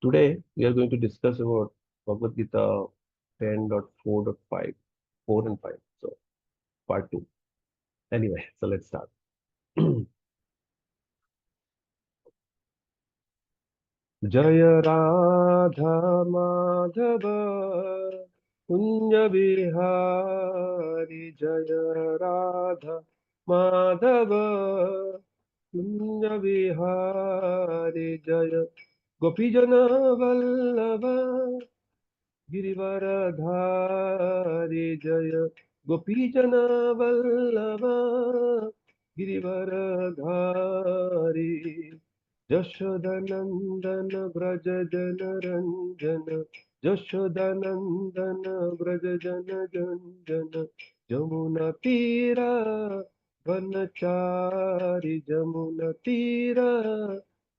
Today we are going to discuss about Bhagavad Gita 10.4.5, 4 and 5. So part 2. Anyway, so let's start. Jaya Radha Madhava Kunya Bihari Jaya Radha Madhava Kunya Bihari Jaya Gopijana Vallabha Girivardhari जय गोपीजन वल्लभ गिरिवरधारी यशोदनंदन व्रज जन रंजन यशोदनंदन व्रज जन जन जमुना तीरा वनचारी जमुना तीरा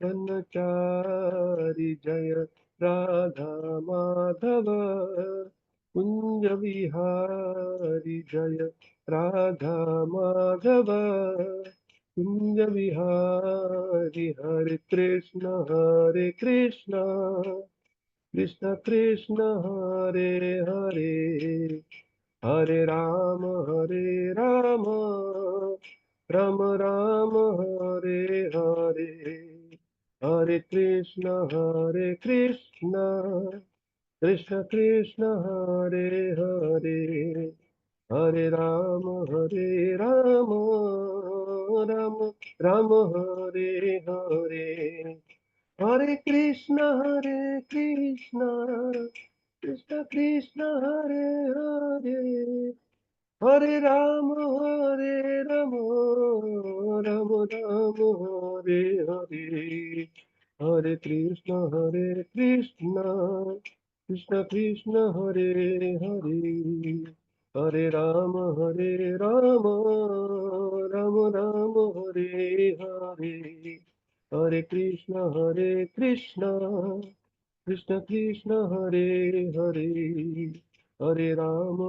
वनचारी जय राधा माधव कुंज विहारी जय राधा माधव कुंज विहारी हरे कृष्ण कृष्ण कृष्ण हरे हरे हरे राम राम राम हरे हरे हरे कृष्ण कृष्ण कृष्ण हरे हरे हरे राम राम राम हरे हरे हरे कृष्ण कृष्ण कृष्ण हरे हरे हरे राम राम राम हरे हरे हरे कृष्ण कृष्ण कृष्ण हरे हरे हरे राम राम राम हरे हरे हरे कृष्ण कृष्ण कृष्ण हरे हरे हरे राम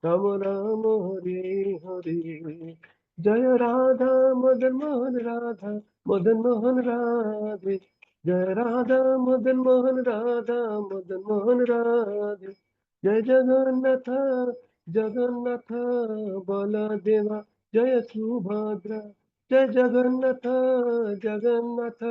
राम राम हरे हरे जय राधा मदन मोहन राधा मदन मोहन राधे जय राधा मदन मोहन राधा मदन मोहन राधे जय जगन्नाथ जगन्नाथ बलदेवा जय सुभद्रा जय जगन्नाथ जगन्नाथ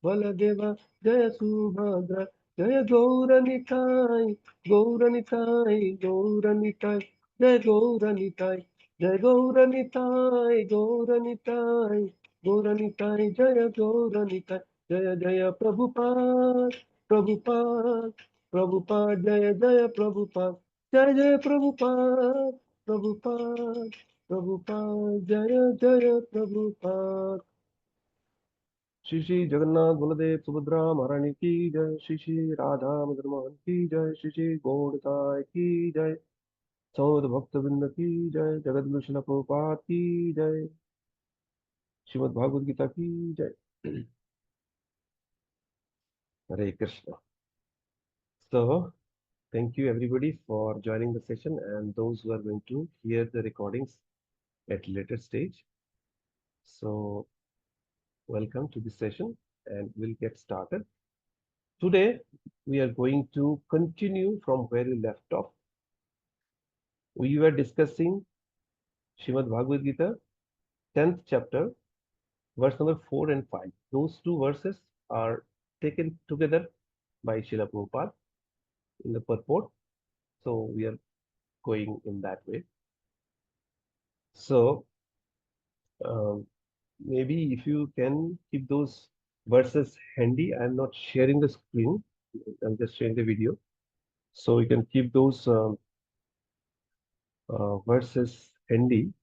बलदेवा जय सुभद्रा जय गौरनिताय गौरनिताय गौरनिताय जय गौरनिताय जय गौरनिताय गौरनिताय गौरनिताय जय गौरनिताय जय जय प्रभुपाद प्रभुपाद प्रभुपाद जय जय प्रभुपाद जय जय प्रभुपाद प्रभुपाद प्रभुपाद जय जय प्रभुपाद श्री श्री जगन्नाथ बलदेव सुभद्रा महारानी की जय श्री श्री राधा मदन मोहन की जय श्री श्री गौड़ताय की जय सौद भक्त वृंद की जय जगत गुरु शिला प्रभुपाद की जय श्रीमद् भागवत गीता की जय हरे Krishna so thank you everybody for joining the session and those who are going to hear the recordings at later stage so welcome to this session and we'll get started today we are going to continue from where we left off we were discussing Srimad Bhagavad Gita 10th chapter verse number 4 and 5 those two verses are taken together by Srila Prabhupada in the purport so we are going in that way so um, maybe if you can keep those verses handy I'm not sharing the screen I'm just sharing the video so you can keep those verses handy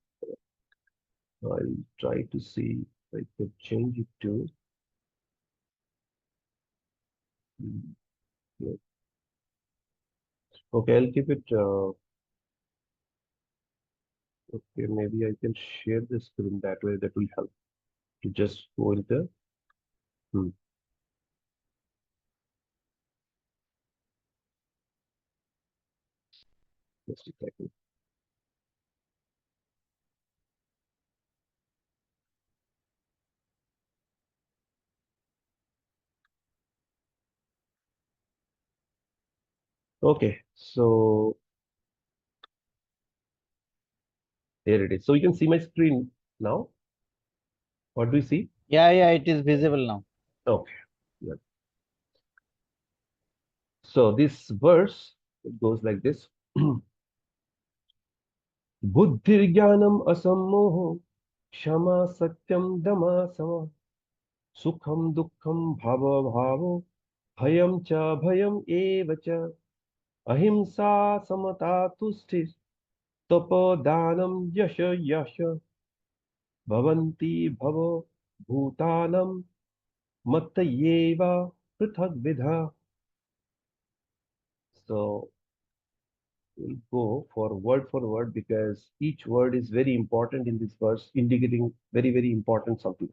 I'll try to see if I can change it to mm, yeah. Okay I'll keep it okay maybe I can share the screen that way that will help to just go into hmm, just a second Okay, so here it is. So you can see my screen now. What do you see? Yeah, it is visible now. Okay. Good. So this verse, it goes like this. बुद्धिर्ज्ञानम् असम्मोहो क्षमा सत्यम दमा सम सुखम दुःखम भव भावो भयम च भयम एव च अहिंसा समता तुष्टिः तपोदानं यश यश भवन्ति भवो भूतानं मत्तयेव पृथग्विधा. So we'll go for word because each word is very important in this verse, indicating very important something.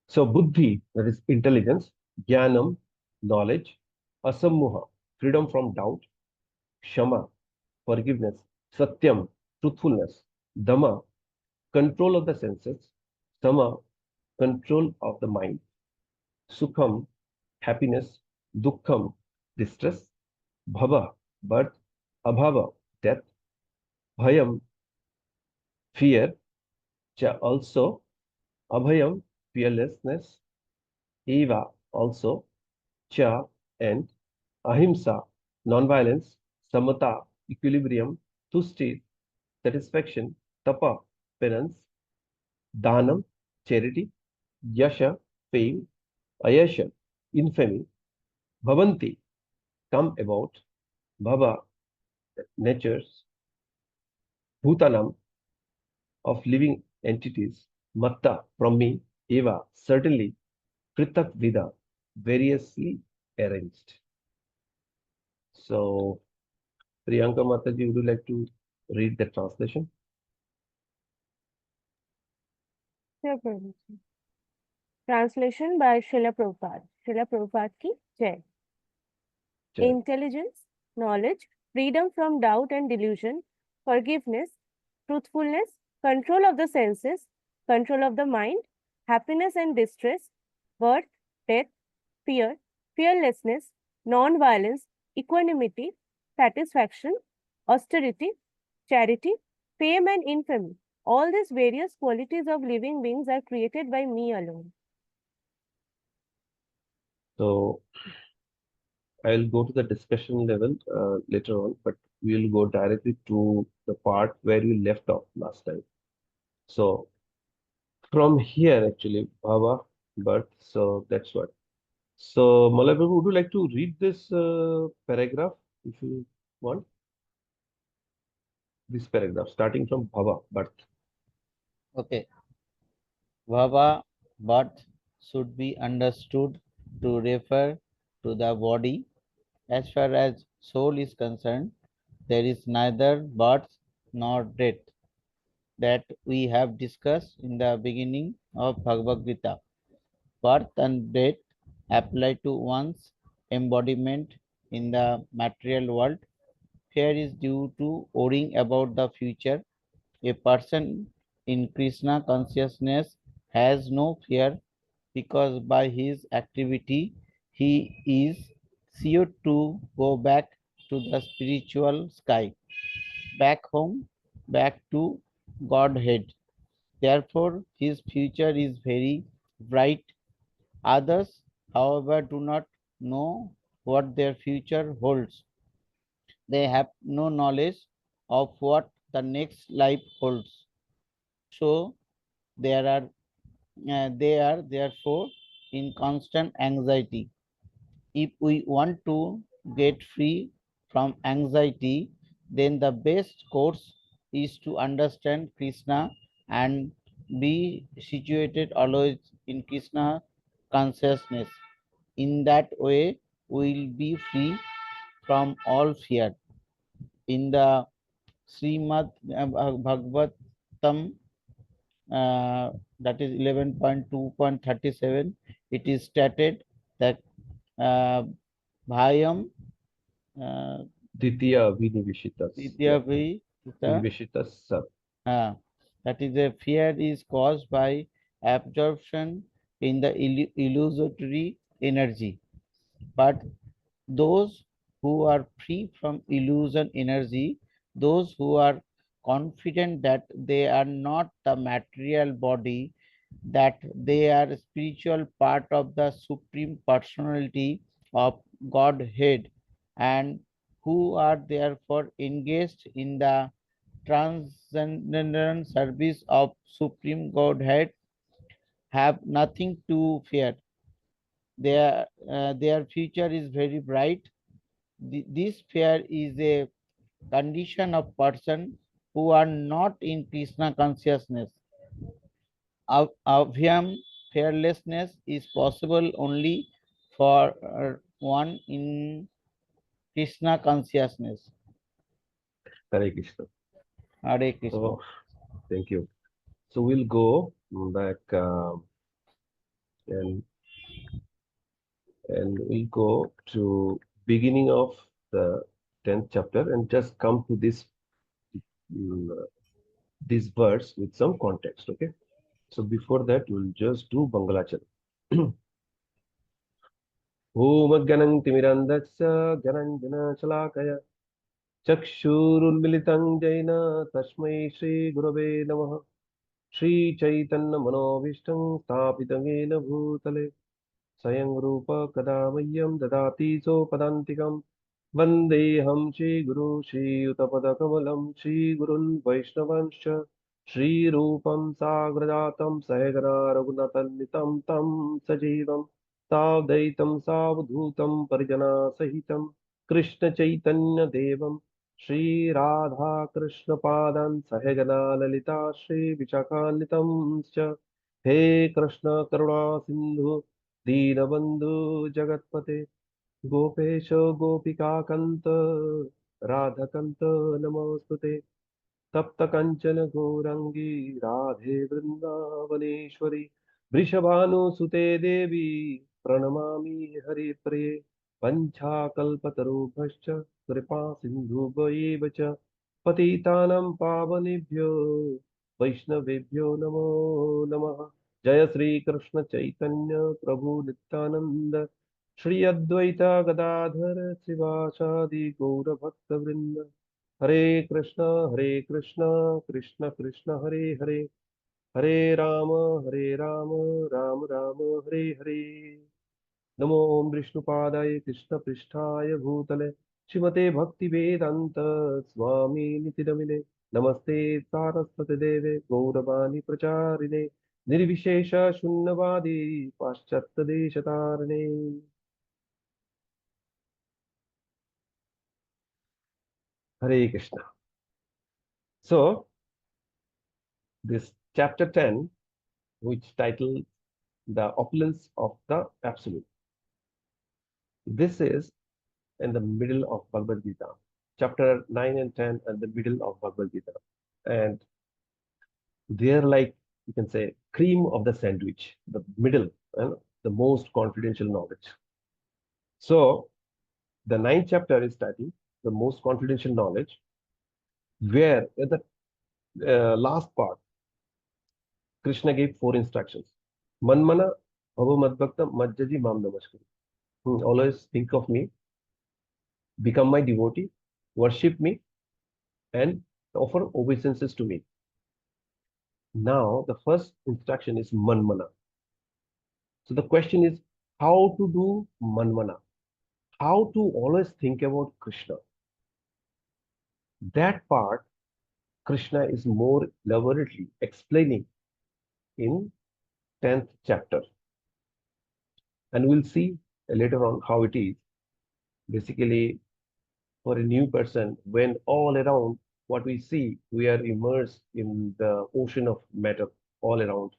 So buddhi, that is intelligence, jnanam, knowledge, asammoha, freedom from doubt, shama, forgiveness, satyam, truthfulness, dhamma, control of the senses, sama, control of the mind, sukham, happiness, dukkham, distress, bhava, birth, abhava, death, bhayam, fear, cha also, abhayam, fearlessness, eva also, cha and ahimsa, non-violence, samata, equilibrium, tusti, satisfaction, tapa, penance, danam, charity, yasha, fame, ayasha, infamy, bhavanti, come about, bhava, natures, bhutanam, of living entities, matta, from me, eva, certainly, pritak vida, variously arranged. So, Priyanka Mataji, would you like to read the translation? Sure, Prabhuji. Translation by Srila Prabhupada. Srila Prabhupada ki Jai. Jai. Intelligence, knowledge, freedom from doubt and delusion, forgiveness, truthfulness, control of the senses, control of the mind, happiness and distress, birth, death, fear, fearlessness, non-violence, equanimity, satisfaction, austerity, charity, fame and infamy. All these various qualities of living beings are created by me alone. So, I'll go to the discussion level later on, but we'll go directly to the part where we left off last time. So, from here, actually, Bhava, birth, so that's what. So, Malaprabhu, would you like to read this paragraph if you want? This paragraph starting from Bhava, birth. Okay. Bhava, birth should be understood to refer to the body. As far as soul is concerned, there is neither birth nor death, that we have discussed in the beginning of Bhagavad Gita. Birth and death apply to one's embodiment in the material world. Fear is due to worrying about the future. A person in Krishna consciousness has no fear because by his activity he is sure to go back to the spiritual sky, back home, back to Godhead. Therefore, his future is very bright. Others, however, do not know what their future holds. They have no knowledge of what the next life holds. So they are therefore in constant anxiety. If we want to get free from anxiety, then the best course is to understand Krishna and be situated always in Krishna consciousness. In that way, we will be free from all fear. In the Srimad Bhagavatam, that is 11.2.37, it is stated that uh, Bhayam Ditya Viniveshitas. Yeah, Vidyavi, Niveshitas Sat. that is a fear is caused by absorption in the illusory energy. But those who are free from illusion energy, those who are confident that they are not the material body, that they are spiritual part of the supreme personality of Godhead, and who are therefore engaged in the transcendental service of supreme Godhead, have nothing to fear. Their future is very bright. This fear is a condition of person who are not in Krishna consciousness. Abhyam, fearlessness is possible only for one in Krishna consciousness. Hare Krishna. Hare Krishna. So, thank you. So we'll go back and we'll go to beginning of the 10th chapter and just come to mm, this verse with some context. Okay. So before that, we'll just do Bangalachal. Om Gyanam Timirandasya Gyananjana Shalakaya Chakshurunmilitam Jaina Tasmai Shri Gurave Namaha Shri Chaitanya Manobhishtam Sthapitam Yena Bhutale Swayam Rupa Kadamayyam Dadati Sopadantikam Vandeham Shri Guru Shri Utapadakamalam Shri Gurun Vaishnavanscha Shri Rupam Sagrajatam Sahagana Raghunatanitam Tam Sajivam Savdaitam Savdhutam Parijana Sahitam Krishna Chaitanya Devam Shri Radha Krishna Padan Sahagana Lalita Shri Vichakanitam He Krishna Karuna Sindhu Deenabandhu Jagatpate Gopesh गोपिकाकन्त राधकन्त नमोऽस्तुते तप्त कंचन गौरंगी राधे वृंदावनेश्वरी वृषभानुसुते देवी प्रणमामि हरिप्रिये पञ्चाकल्पतरुभ्यश्च कृपा सिन्धुभ्यैव च पतितानां पावनेभ्यो वैष्णवेभ्यो नमो नमः जय श्री कृष्ण चैतन्य प्रभु नित्यानंद श्री अद्वैता गदाधर शिवासादि गौर भक्त वृंद हरे कृष्ण कृष्ण कृष्ण हरे हरे हरे राम राम राम हरे हरे नमो ओम विष्णुपादाय कृष्ण पृष्ठाय भूतले श्रीमते भक्ति वेदांत स्वामी निति नमिने नमस्ते सारस्वती देवे गौरवाणी प्रचारिणे निर्विशेष शून्यवादी पाश्चात्य देशतारिणे Hare Krishna. So, this chapter 10, which titled The Opulence of the Absolute. This is in the middle of Bhagavad Gita. Chapter 9 and 10 at the middle of Bhagavad Gita. And they're like, you can say, cream of the sandwich, the middle, and the most confidential knowledge. So, the ninth chapter is titled The Most Confidential Knowledge, where in the last part, Krishna gave 4 instructions. Manmana bhava madbhakta majjaji mam namaskar. Always think of me, become my devotee, worship me, and offer obeisances to me. Now, the first instruction is manmana. So the question is how to do manmana, how to always think about Krishna. That part, Krishna is more elaborately explaining in 10th chapter. And we'll see later on how it is. Basically, for a new person, when all around what we see, we are immersed in the ocean of matter all around.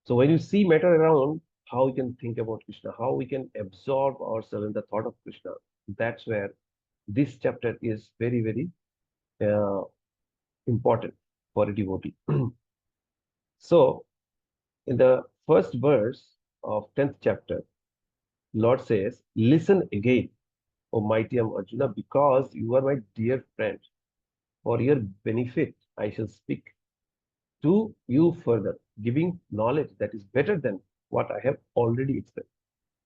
So when you see matter around, how we can think about Krishna, how we can absorb ourselves in the thought of Krishna. That's where this chapter is very, very uh, important for a devotee. So in the first verse of 10th chapter, Lord says, listen again, O mighty Arjuna, because you are my dear friend. For your benefit, I shall speak to you further, giving knowledge that is better than what I have already explained.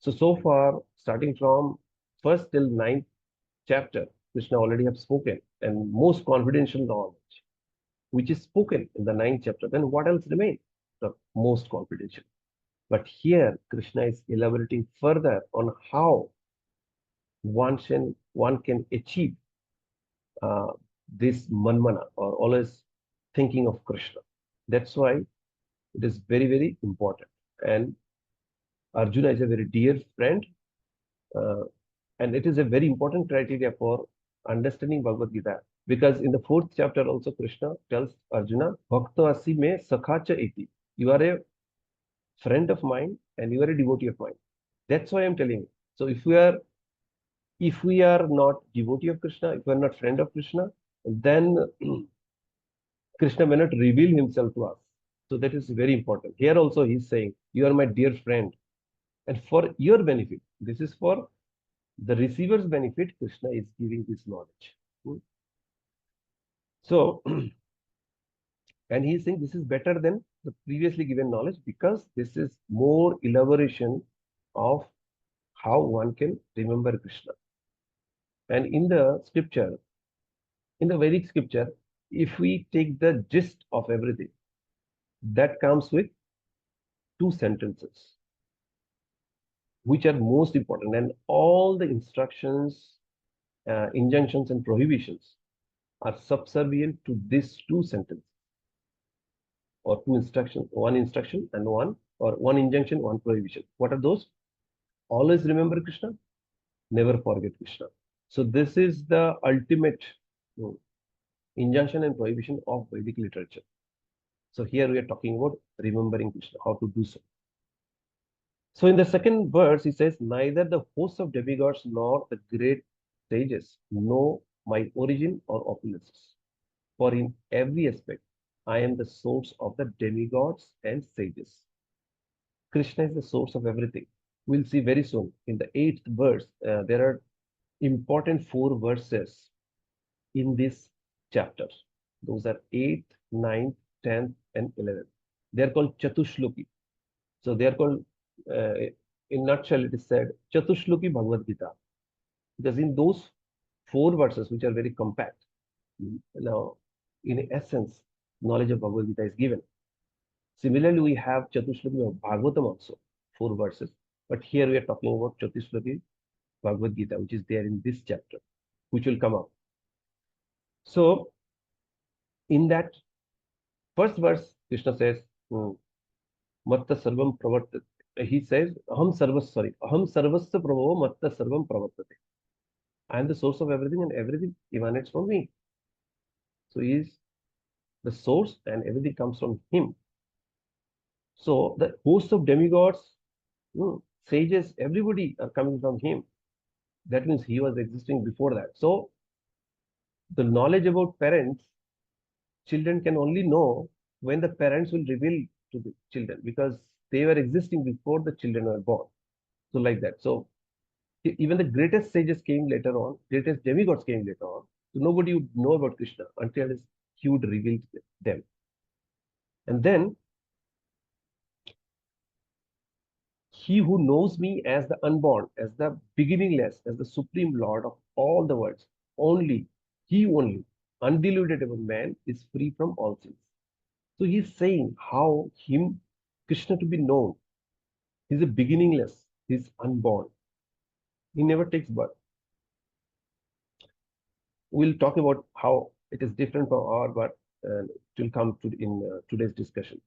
So far, starting from first till ninth chapter, Krishna already have spoken, and most confidential knowledge, which is spoken in the ninth chapter, then what else remains? The most confidential. But here, Krishna is elaborating further on how one can achieve uh, this manmana, or always thinking of Krishna. That's why it is very, very important. And Arjuna is a very dear friend, uh, and it is a very important criteria for understanding Bhagavad Gita. Because in the fourth chapter also Krishna tells Arjuna, Bhakta asi me sakhacha iti. You are a friend of mine and you are a devotee of mine. That's why I'm telling you. So if we are not devotee of Krishna, if we are not friend of Krishna, then Krishna may not reveal himself to us. So that is very important. Here also he's saying, you are my dear friend. And for your benefit, this is for the receiver's benefit, Krishna is giving this knowledge. So, and he's saying this is better than the previously given knowledge because this is more elaboration of how one can remember Krishna. And in the scripture, in the Vedic scripture, if we take the gist of everything, that comes with two sentences, which are most important. And all the instructions, injunctions, and prohibitions are subservient to these two sentences, or two instructions, one instruction and one, or one injunction, one prohibition. What are those? Always remember Krishna, never forget Krishna. So this is the ultimate injunction and prohibition of Vedic literature. So here we are talking about remembering Krishna, how to do so. So in the second verse, he says, neither the hosts of demigods nor the great sages know my origin or opulences. For in every aspect, I am the source of the demigods and sages. Krishna is the source of everything. We'll see very soon. In the eighth verse, there are important four verses in this chapter. Those are 8th, 9th, 10th, and 11th. They are called Chatushloki. So they are called, in nutshell, it is said, Chatushloki Bhagavad Gita. Because in those four verses, which are very compact, now, in essence, knowledge of Bhagavad Gita is given. Similarly, we have Chatushloki of Bhagavatam also, four verses. But here we are talking about Chatushloki Bhagavad Gita, which is there in this chapter, which will come up. So, in that first verse, Krishna says, Matta Sarvam Pravartate. He says, Aham Sarvasya Prabhava Matta Sarvam Pravartate. I am the source of everything and everything emanates from me. So he is the source and everything comes from him. So the host of demigods, sages, everybody are coming from him. That means he was existing before that. So the knowledge about parents, children can only know when the parents will reveal to the children, because they were existing before the children were born. So like that. So even the greatest sages came later on, greatest demigods came later on. So nobody would know about Krishna until he would reveal them. And then he who knows me as the unborn, as the beginningless, as the supreme Lord of all the worlds, only, undiluted among man, is free from all sins. So he's saying how him, Krishna, to be known. He's a beginningless, he's unborn. He never takes birth. We'll talk about how it is different from our birth, and it will come to in today's discussion.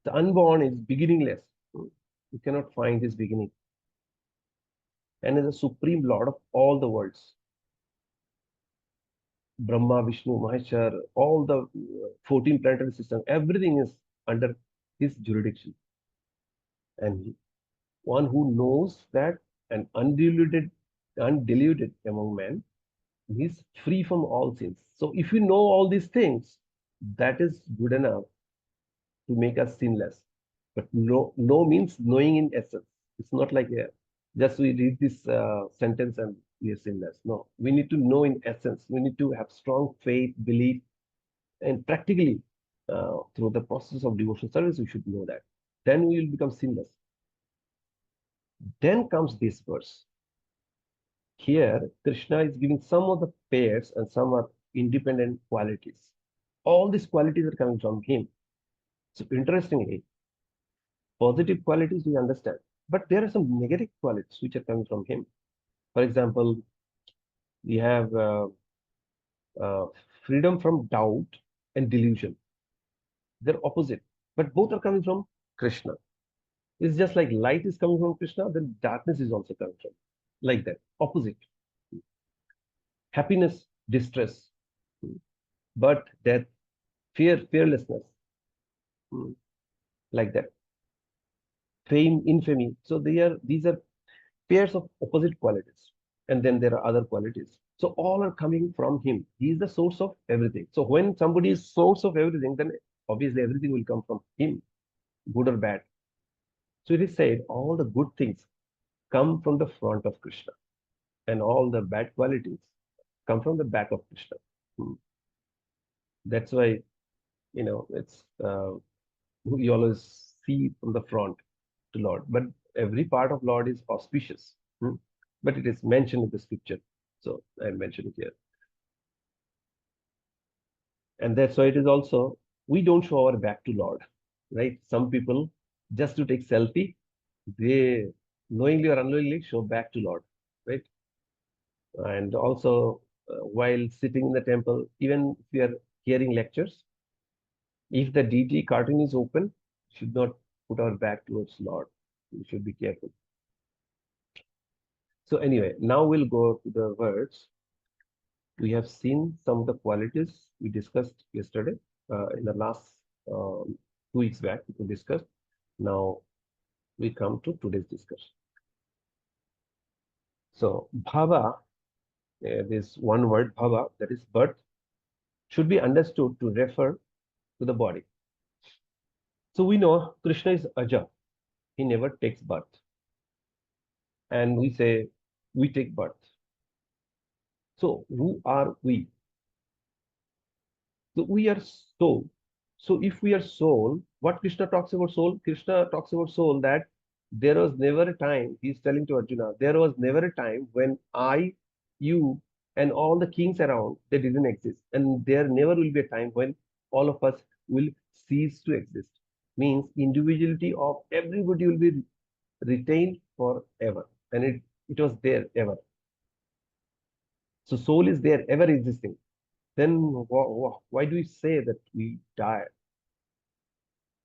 The unborn is beginningless. You cannot find his beginning. And is the supreme Lord of all the worlds. Brahma, Vishnu, Maheshwar, all the 14 planetary systems, everything is under his jurisdiction. And one who knows that, and undiluted among men, he's free from all sins. So if you know all these things, that is good enough to make us sinless. But know means knowing in essence. It's not like just we read this sentence and we are sinless. No, we need to know in essence. We need to have strong faith, belief, and practically through the process of devotional service, we should know that. Then we will become sinless. Then comes this verse. Here, Krishna is giving some of the pairs and some are independent qualities. All these qualities are coming from him. So interestingly, positive qualities we understand, but there are some negative qualities which are coming from him. For example, we have uh, freedom from doubt and delusion. They're opposite, but both are coming from Krishna. It's just like light is coming from Krishna, then darkness is also coming from. Like that, opposite. Happiness, distress, but death, fearlessness, like that. Fame, infamy. So these are pairs of opposite qualities. And then there are other qualities. So all are coming from him. He is the source of everything. So when somebody is source of everything, then obviously everything will come from him, good or bad. So it is said all the good things come from the front of Krishna, and all the bad qualities come from the back of Krishna. Hmm. That's why, it's we always see from the front to Lord, but every part of Lord is auspicious. Hmm. But it is mentioned in the scripture, so I mentioned it here. And that's why it is also, we don't show our back to Lord, right? Some people, just to take selfie, they knowingly or unknowingly show back to Lord, right? And also, while sitting in the temple, even if we are hearing lectures, if the deity cartoon is open, should not put our back towards Lord. We should be careful. So anyway, now we'll go to the words. We have seen some of the qualities we discussed yesterday, in the last 2 weeks back, we discussed. Now we come to today's discussion. So bhava, this one word bhava, that is birth, should be understood to refer to the body. So we know Krishna is Aja. He never takes birth. And we say we take birth. So who are we? So we are soul. So if we are soul, what Krishna talks about soul? Krishna talks about soul that there was never a time, he's telling to Arjuna, there was never a time when I, you, and all the kings around, they didn't exist. And there never will be a time when all of us will cease to exist. Means individuality of everybody will be retained forever. And it was there ever. So soul is there, ever existing. Then why do we say that we die?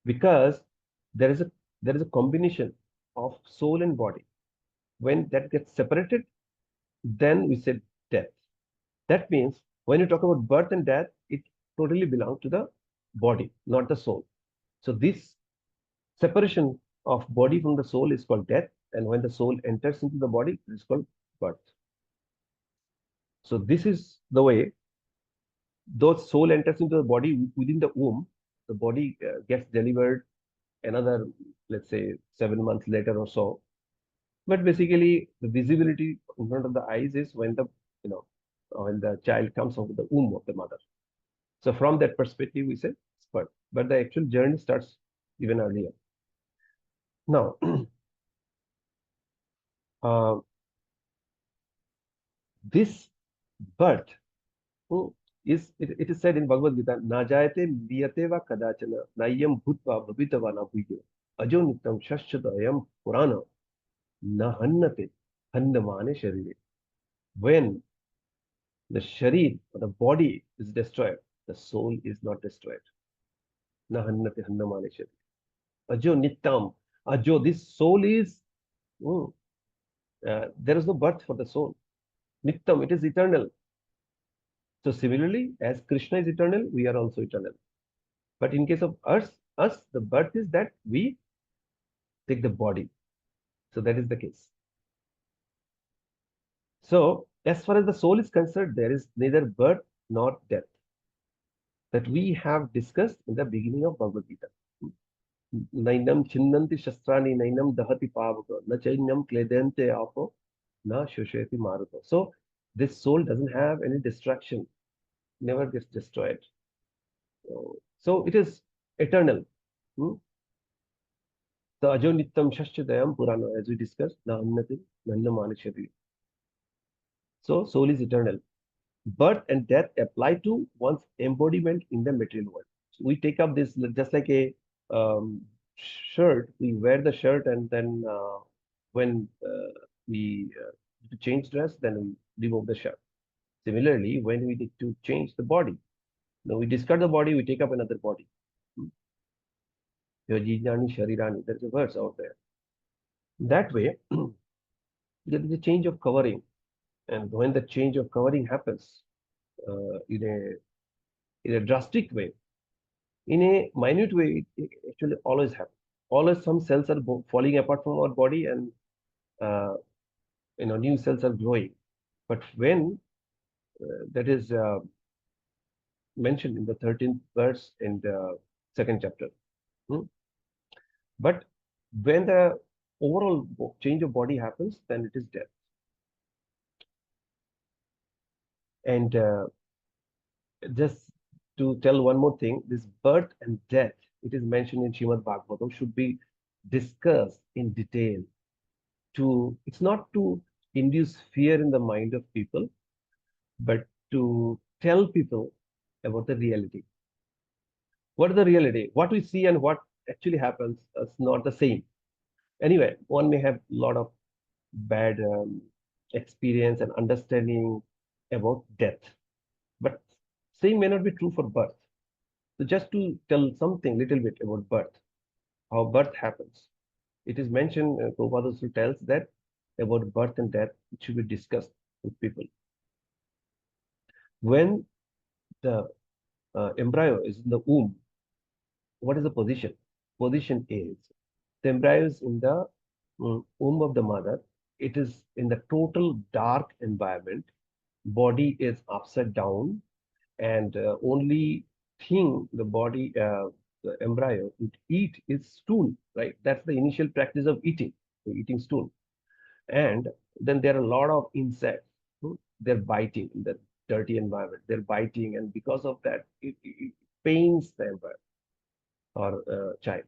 Because there is a combination of soul and body. When that gets separated, then we say death. That means when you talk about birth and death, it totally belongs to the body, not the soul. So this separation of body from the soul is called death, and when the soul enters into the body, it is called birth. So this is the way, though soul enters into the body within the womb, the body gets delivered another, let's say, 7 months later or so. But basically, the visibility in front of the eyes is when you know, when the child comes out of the womb of the mother. So from that perspective, we say birth. But the actual journey starts even earlier. Now, uh, this birth it is said in Bhagavad Gita, Najayate liyate va kadachana, nayam bhutva bhavitava na bhuyyo, ajo nitam shashchadayam purana, na hannate hannamane sharire. When the sharir, or the body, is destroyed, the soul is not destroyed. Na hannate hannamane sharire. Ajo nitam. Ajo, this soul is, mm, there is no birth for the soul. Nitam, it is eternal. So similarly, as Krishna is eternal, we are also eternal. But in case of us, the birth is that we take the body. So that is the case. So as far as the soul is concerned, there is neither birth nor death, that we have discussed in the beginning of Bhagavad Gita. Nainam chinnanti shastrani, nainam dahati pavaka, na chainyam kledente apo, na shosheti maruta. So this soul doesn't have any destruction, never gets destroyed. So it is eternal. Hmm? The ajo nityam shashchadayam purana, as we discussed, na annati nanna manishati. So soul is eternal. Birth and death apply to one's embodiment in the material world. So we take up this just like a shirt. We wear the shirt, and then when we change dress, then we remove the shirt. Similarly, when we need to change the body, now we discard the body, we take up another body. Yojijnani Sharirani, there's a verse out there. That way, there is a change of covering, and when the change of covering happens in a drastic way, in a minute way, it actually always happens. Always some cells are falling apart from our body, and uh, new cells are growing. But when that is mentioned in the 13th verse in the second chapter, hmm? But when the overall change of body happens, then it is death. And just to tell one more thing, this birth and death, it is mentioned in Srimad Bhagavatam, should be discussed in detail. It's not to induce fear in the mind of people, but to tell people about the reality. What is the reality? What we see and what actually happens is not the same. Anyway, one may have a lot of bad experience and understanding about death, but same may not be true for birth. So just to tell something little bit about birth, how birth happens. It is mentioned, Prabhupada also tells that about birth and death, it should be discussed with people. When the embryo is in the womb, what is the position? Position is the embryo is in the womb of the mother. It is in the total dark environment. Body is upside down, and only thing the embryo would eat is stool, right? That's the initial practice of eating, eating stool. And then there are a lot of insects. They're biting in the dirty environment. They're biting, and because of that, it pains the embryo or child.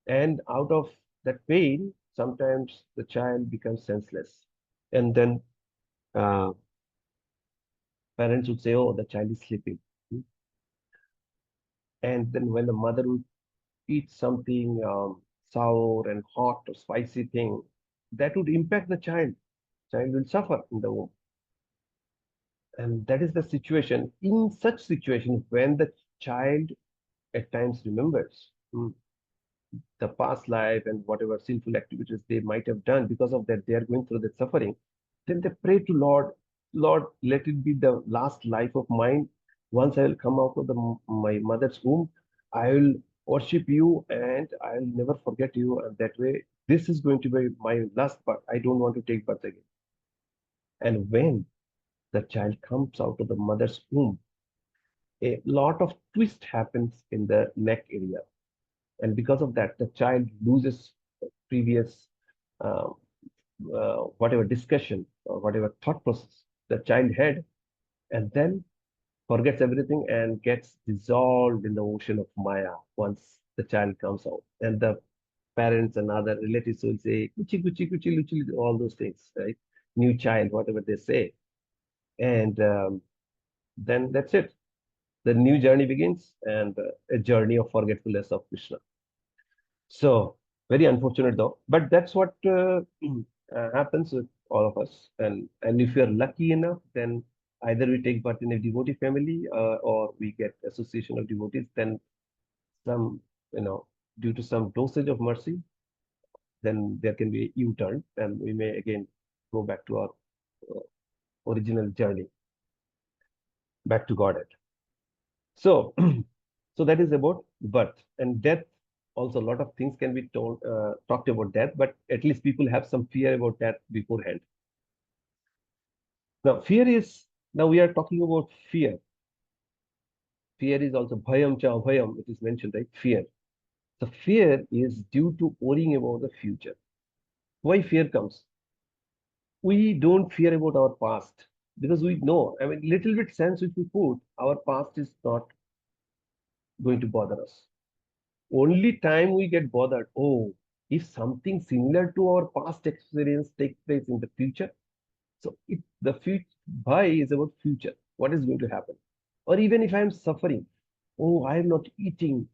And out of that pain, sometimes the child becomes senseless. And then uh, parents would say, "Oh, the child is sleeping." And then when the mother would eat something sour and hot or spicy thing, that would impact the child. Child will suffer in the womb. And that is the situation. In such situation, when the child at times remembers the past life and whatever sinful activities they might have done, because of that they are going through the suffering, then they pray to Lord, Lord, let it be the last life of mine. Once I will come out of my mother's womb, I will worship you and I'll never forget you. And that way, this is going to be my last birth. I don't want to take birth again. And when the child comes out of the mother's womb, a lot of twist happens in the neck area. And because of that, the child loses previous uh, whatever discussion or whatever thought process the child had, and then forgets everything and gets dissolved in the ocean of Maya once the child comes out. And the parents and other relatives will say, kuchi, kuchi, kuchi, luchi, all those things, right? New child, whatever they say. And then that's it. The new journey begins, and a journey of forgetfulness of Krishna. So, very unfortunate though, but that's what happens with all of us. And if you're lucky enough, then either we take birth in a devotee family or we get association of devotees. Then some, due to some dosage of mercy, then there can be a U-turn, and we may again go back to our uh, original journey, back to Godhead. So, so that is about birth and death. Also, a lot of things can be talked about death, but at least people have some fear about death beforehand. Now, now we are talking about fear. Fear is also bhayam cha abhayam, it is mentioned, right? Fear. So fear is due to worrying about the future. Why fear comes? We don't fear about our past because we know, I mean, little bit sense which we put, our past is not going to bother us. Only time we get bothered, oh, if something similar to our past experience takes place in the future, So the future, bhai is about future. What is going to happen? Or even if I am suffering, oh, I am not eating.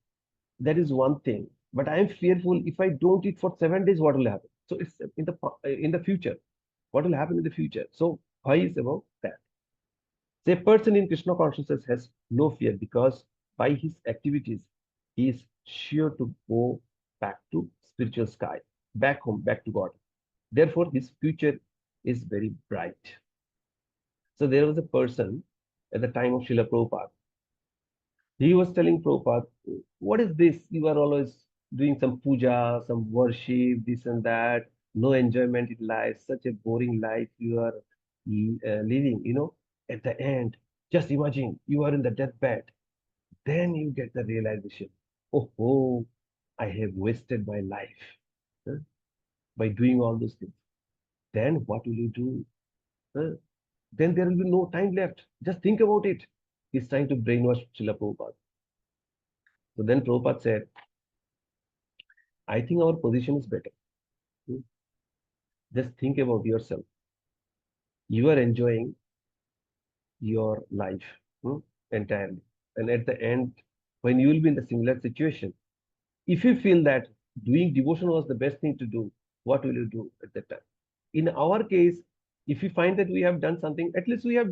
That is one thing. But I am fearful. If I don't eat for 7 days, what will happen? So it's in the future. What will happen in the future? So bhai is about that. So a person in Krishna consciousness has no fear because by his activities, he is sure to go back to spiritual sky, back home, back to God. Therefore, his future is very bright. So there was a person at the time of Srila Prabhupada. He was telling Prabhupada, what is this? You are always doing some puja, some worship, this and that, no enjoyment in life, such a boring life you are living, at the end. Just imagine you are in the deathbed. Then you get the realization, oh, I have wasted my life, huh, by doing all those things. Then what will you do? Huh? Then there will be no time left. Just think about it. He's trying to brainwash Srila Prabhupada. So then Prabhupada said, I think our position is better. Hmm? Just think about yourself. You are enjoying your life, hmm, entirely. And at the end, when you will be in the similar situation, if you feel that doing devotion was the best thing to do, what will you do at that time? In our case, if we find that we have done something, at least we have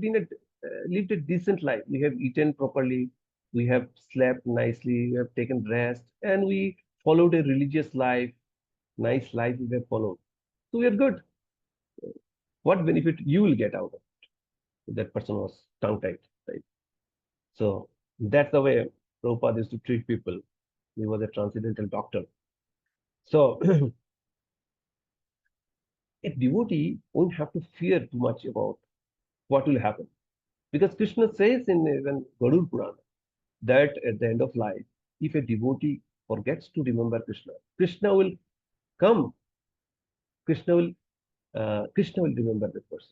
lived a decent life. We have eaten properly, we have slept nicely, we have taken rest, and we followed a religious life, nice life we have followed. So we are good. What benefit you will get out of it? That person was tongue-tied, right? So that's the way Prabhupada used to treat people. He was a transcendental doctor. So a devotee won't have to fear too much about what will happen. Because Krishna says in even Garuda Purana that at the end of life, if a devotee forgets to remember Krishna, Krishna will come, Krishna will Krishna will remember that person.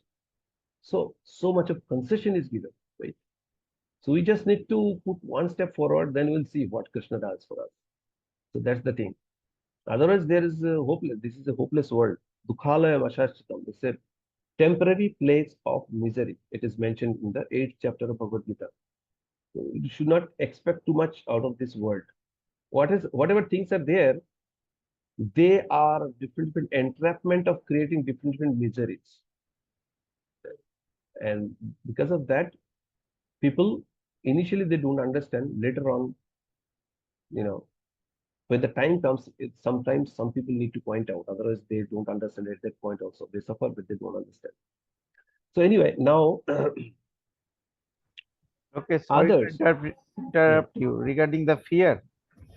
So much of concession is given, right? So we just need to put one step forward, then we'll see what Krishna does for us. So that's the thing. Otherwise, there is a hopeless. This is a hopeless world. Dukhalaya Vashashchitam. They said temporary place of misery. It is mentioned in the 8th chapter of Bhagavad Gita. So you should not expect too much out of this world. Whatever things are there, they are different entrapment of creating different miseries. And because of that, people initially they don't understand. Later on, you know, when the time comes, sometimes some people need to point out. Otherwise, they don't understand at that point also. They suffer, but they don't understand. So anyway, now Okay, sorry to others. Hmm, interrupt you regarding the fear,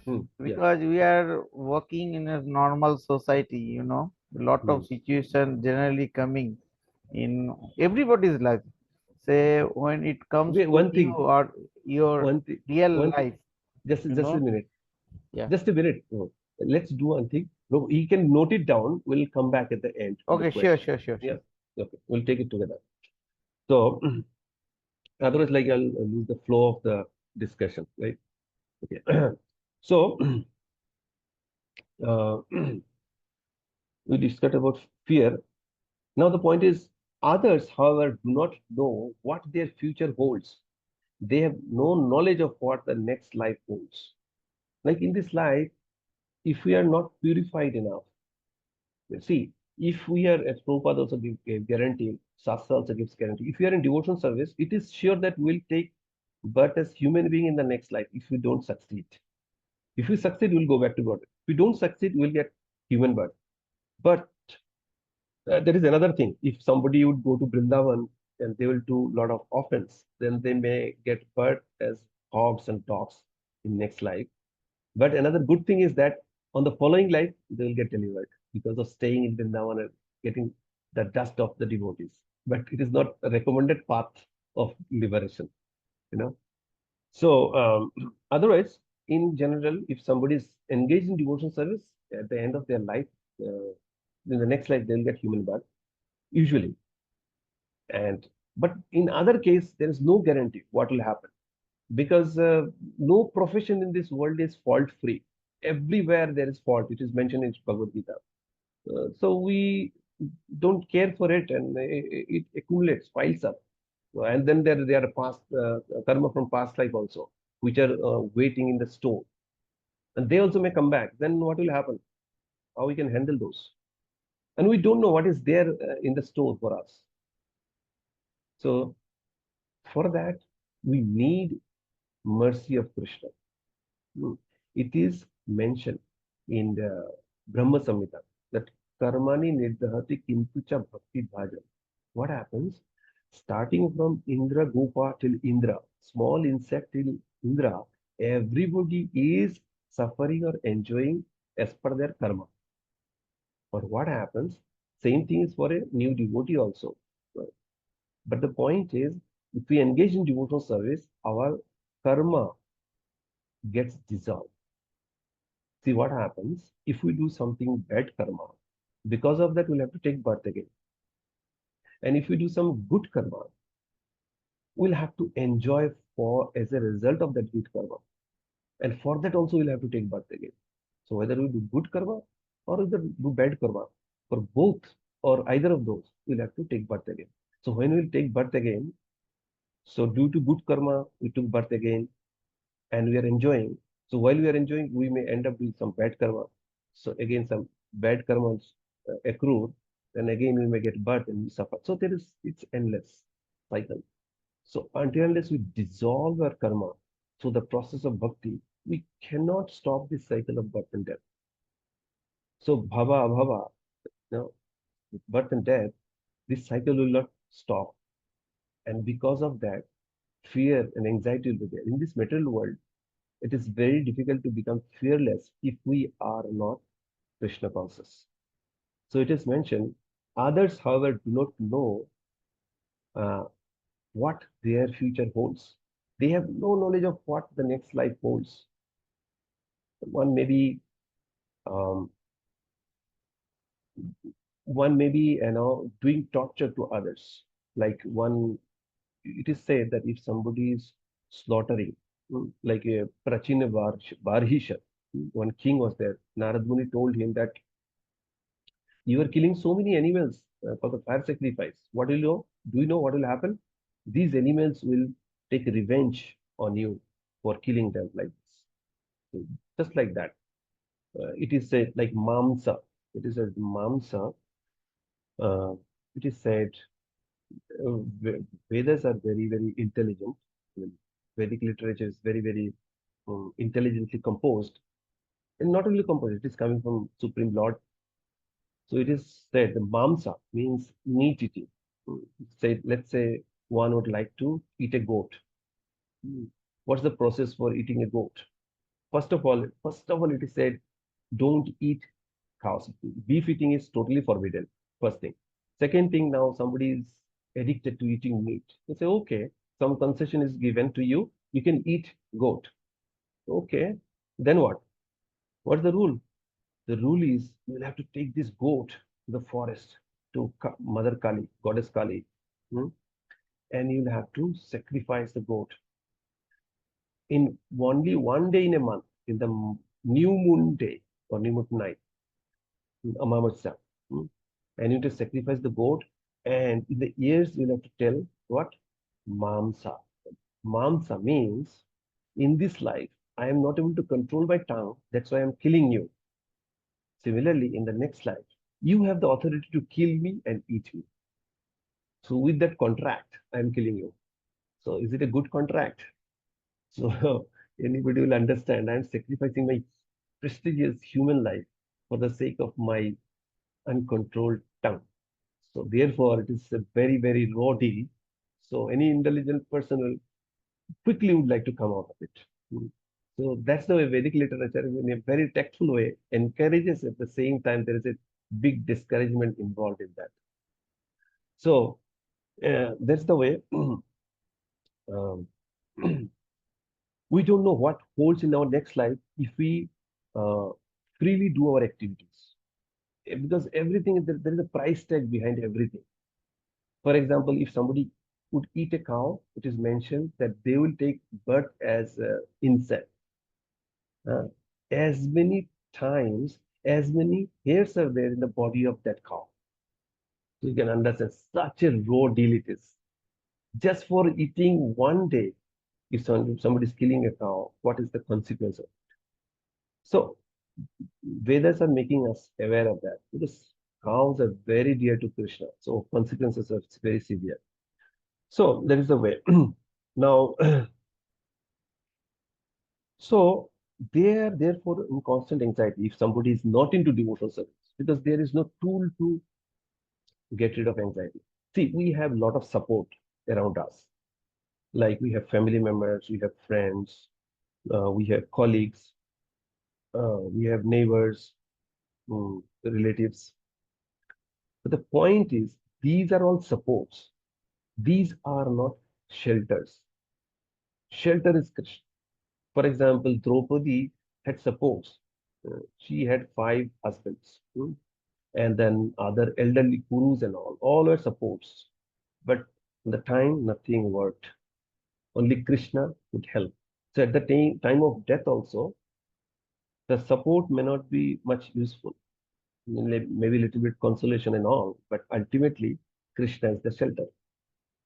yeah. because we are working in a normal society, a lot Hmm. of situation generally coming in everybody's life. Say when it comes Okay, to one you thing, or your one thing, real one thing. life, you Just a know. minute. Yeah. Just a minute. No. Let's do one thing. No, he can note it down. We'll come back at the end to the Okay, sure, question. sure, sure, Yeah. sure. Okay. We'll take it together. So otherwise, like I'll lose the flow of the discussion, right? Okay. So uh, we discussed about fear. Now the point is, others, however, do not know what their future holds. They have no knowledge of what the next life holds. Like in this life, if we are not purified enough, see, if we are, as Prabhupada also gave guarantee, Shastra also gives guarantee, if we are in devotional service, it is sure that we'll take birth as human being in the next life if we don't succeed. If we succeed, we'll go back to God. If we don't succeed, we'll get human birth. But there is another thing. If somebody would go to Brindavan and they will do a lot of offense, then they may get birth as hogs and dogs in next life. But another good thing is that on the following life, they will get delivered because of staying in Vrindavan and getting the dust of the devotees. But it is not a recommended path of liberation, you know. So otherwise, in general, if somebody is engaged in devotion service at the end of their life, in the next life they'll get human birth usually. And but in other case, there is no guarantee what will happen because no profession in this world is fault free. Everywhere there is fault. It is mentioned in Bhagavad Gita. So we don't care for it, and it accumulates, piles up. And then there are past karma from past life also, which are waiting in the store, and they also may come back. Then what will happen? How we can handle those? And we don't know what is there in the store for us. So for that, we need mercy of Krishna. Hmm. It is mentioned in the Brahma Samhita that karmani nirdhati kintucha bhakti bhajan. What happens? Starting from Indra Gopa till Indra, small insect till Indra, everybody is suffering or enjoying as per their karma. But what happens? Same thing is for a new devotee also. Right? But the point is, if we engage in devotional service, our karma gets dissolved. See what happens if we do something bad karma. Because of that, we'll have to take birth again. And if we do some good karma, we'll have to enjoy for as a result of that good karma. And for that also, we'll have to take birth again. So whether we do good karma or whether we do bad karma, for both or either of those, we'll have to take birth again. So when we'll take birth again, so due to good karma, we took birth again and we are enjoying. So while we are enjoying, we may end up with some bad karma. So again, some bad karma accrue, then again we may get birth and we suffer. So it's endless cycle. So until unless we dissolve our karma through the process of bhakti, we cannot stop this cycle of birth and death. So bhava abhava, you know, with birth and death, this cycle will not stop. And because of that, fear and anxiety will be there. In this material world, it is very difficult to become fearless if we are not Krishna conscious. So it is mentioned, others, however, do not know uh, what their future holds. They have no knowledge of what the next life holds. One may be, um, doing torture to others. Like one, it is said that if somebody is slaughtering, like a Prachina Barhisha, one king was there. Narad Muni told him that you are killing so many animals for the fire sacrifice. What will you do? You know what will happen? These animals will take revenge on you for killing them like this. So just like that. It is said like Mamsa. It is said Mamsa. Uh, it is said Vedas are very, very intelligent. I mean, Vedic literature is very, very intelligently composed. And not only composed, it is coming from Supreme Lord. So it is said the mamsa means meat eating. Say, let's say one would like to eat a goat. Hmm. What's the process for eating a goat? First of all, it is said don't eat cows. Beef eating is totally forbidden. First thing. Second thing, now somebody is addicted to eating meat. You say, okay, some concession is given to you. You can eat goat. Okay, then what? What's the rule? The rule is you will have to take this goat to the forest to Mother Kali, Goddess Kali, hmm, and you'll have to sacrifice the goat in only one day in a month, in the new moon day or new moon night, Amavasya. Hmm, and you have to sacrifice the goat, and in the ears you'll have to tell what? Mamsa. Mamsa means in this life, I am not able to control my tongue, that's why I'm killing you. Similarly, in the next life, you have the authority to kill me and eat me. So with that contract, I'm killing you. So is it a good contract? So anybody will understand I'm sacrificing my prestigious human life for the sake of my uncontrolled tongue. So therefore, it is a very, very raw deal. So any intelligent person will quickly would like to come out of it. Hmm. So that's the way Vedic literature, in a very tactful way, encourages at the same time there is a big discouragement involved in that. So that's the way. um, we don't know what holds in our next life if we uh, freely do our activities. Because everything, there is a price tag behind everything. For example, if somebody would eat a cow, it is mentioned that they will take birth as insect. Uh, as many times, as many hairs are there in the body of that cow. So you can understand such a raw deal it is. Just for eating one day, if somebody is killing a cow, what is the consequence of it? So Vedas are making us aware of that because cows are very dear to Krishna. So consequences are very severe. So that is the way. Now, so they are therefore in constant anxiety if somebody is not into devotional service because there is no tool to get rid of anxiety. See, we have a lot of support around us. Like we have family members, we have friends, we have colleagues, we have neighbors, relatives. But the point is, these are all supports. These are not shelters. Shelter is Krishna. For example, Draupadi had supports. She had 5 husbands, and then other elderly Kurus and all were supports. But in the time, nothing worked. Only Krishna could help. So at the time of death also, the support may not be much useful. Maybe a little bit consolation and all, but ultimately Krishna is the shelter,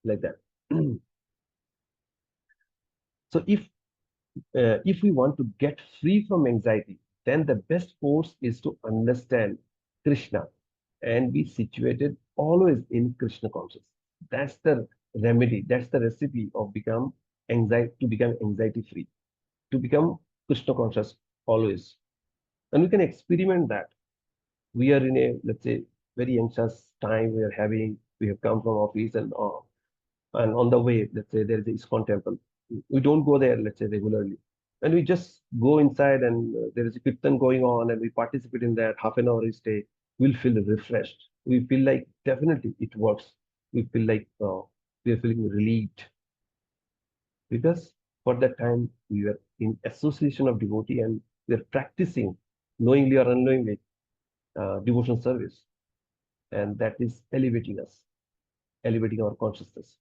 like that. So if we want to get free from anxiety, then the best course is to understand Krishna and be situated always in Krishna consciousness. That's the remedy. That's the recipe of become anxiety free, to become Krishna conscious always. And we can experiment that. We are in a, let's say, very anxious time. We have come from office and on the way, let's say there is a ISKCON temple. We don't go there, let's say, regularly. And we just go inside and there is a kirtan going on and we participate in that. Half an hour we stay. We'll feel refreshed. We feel like definitely it works. We feel like we are feeling relieved because for that time we were in association of devotee and we are practicing knowingly or unknowingly devotional service. And that is elevating us, elevating our consciousness.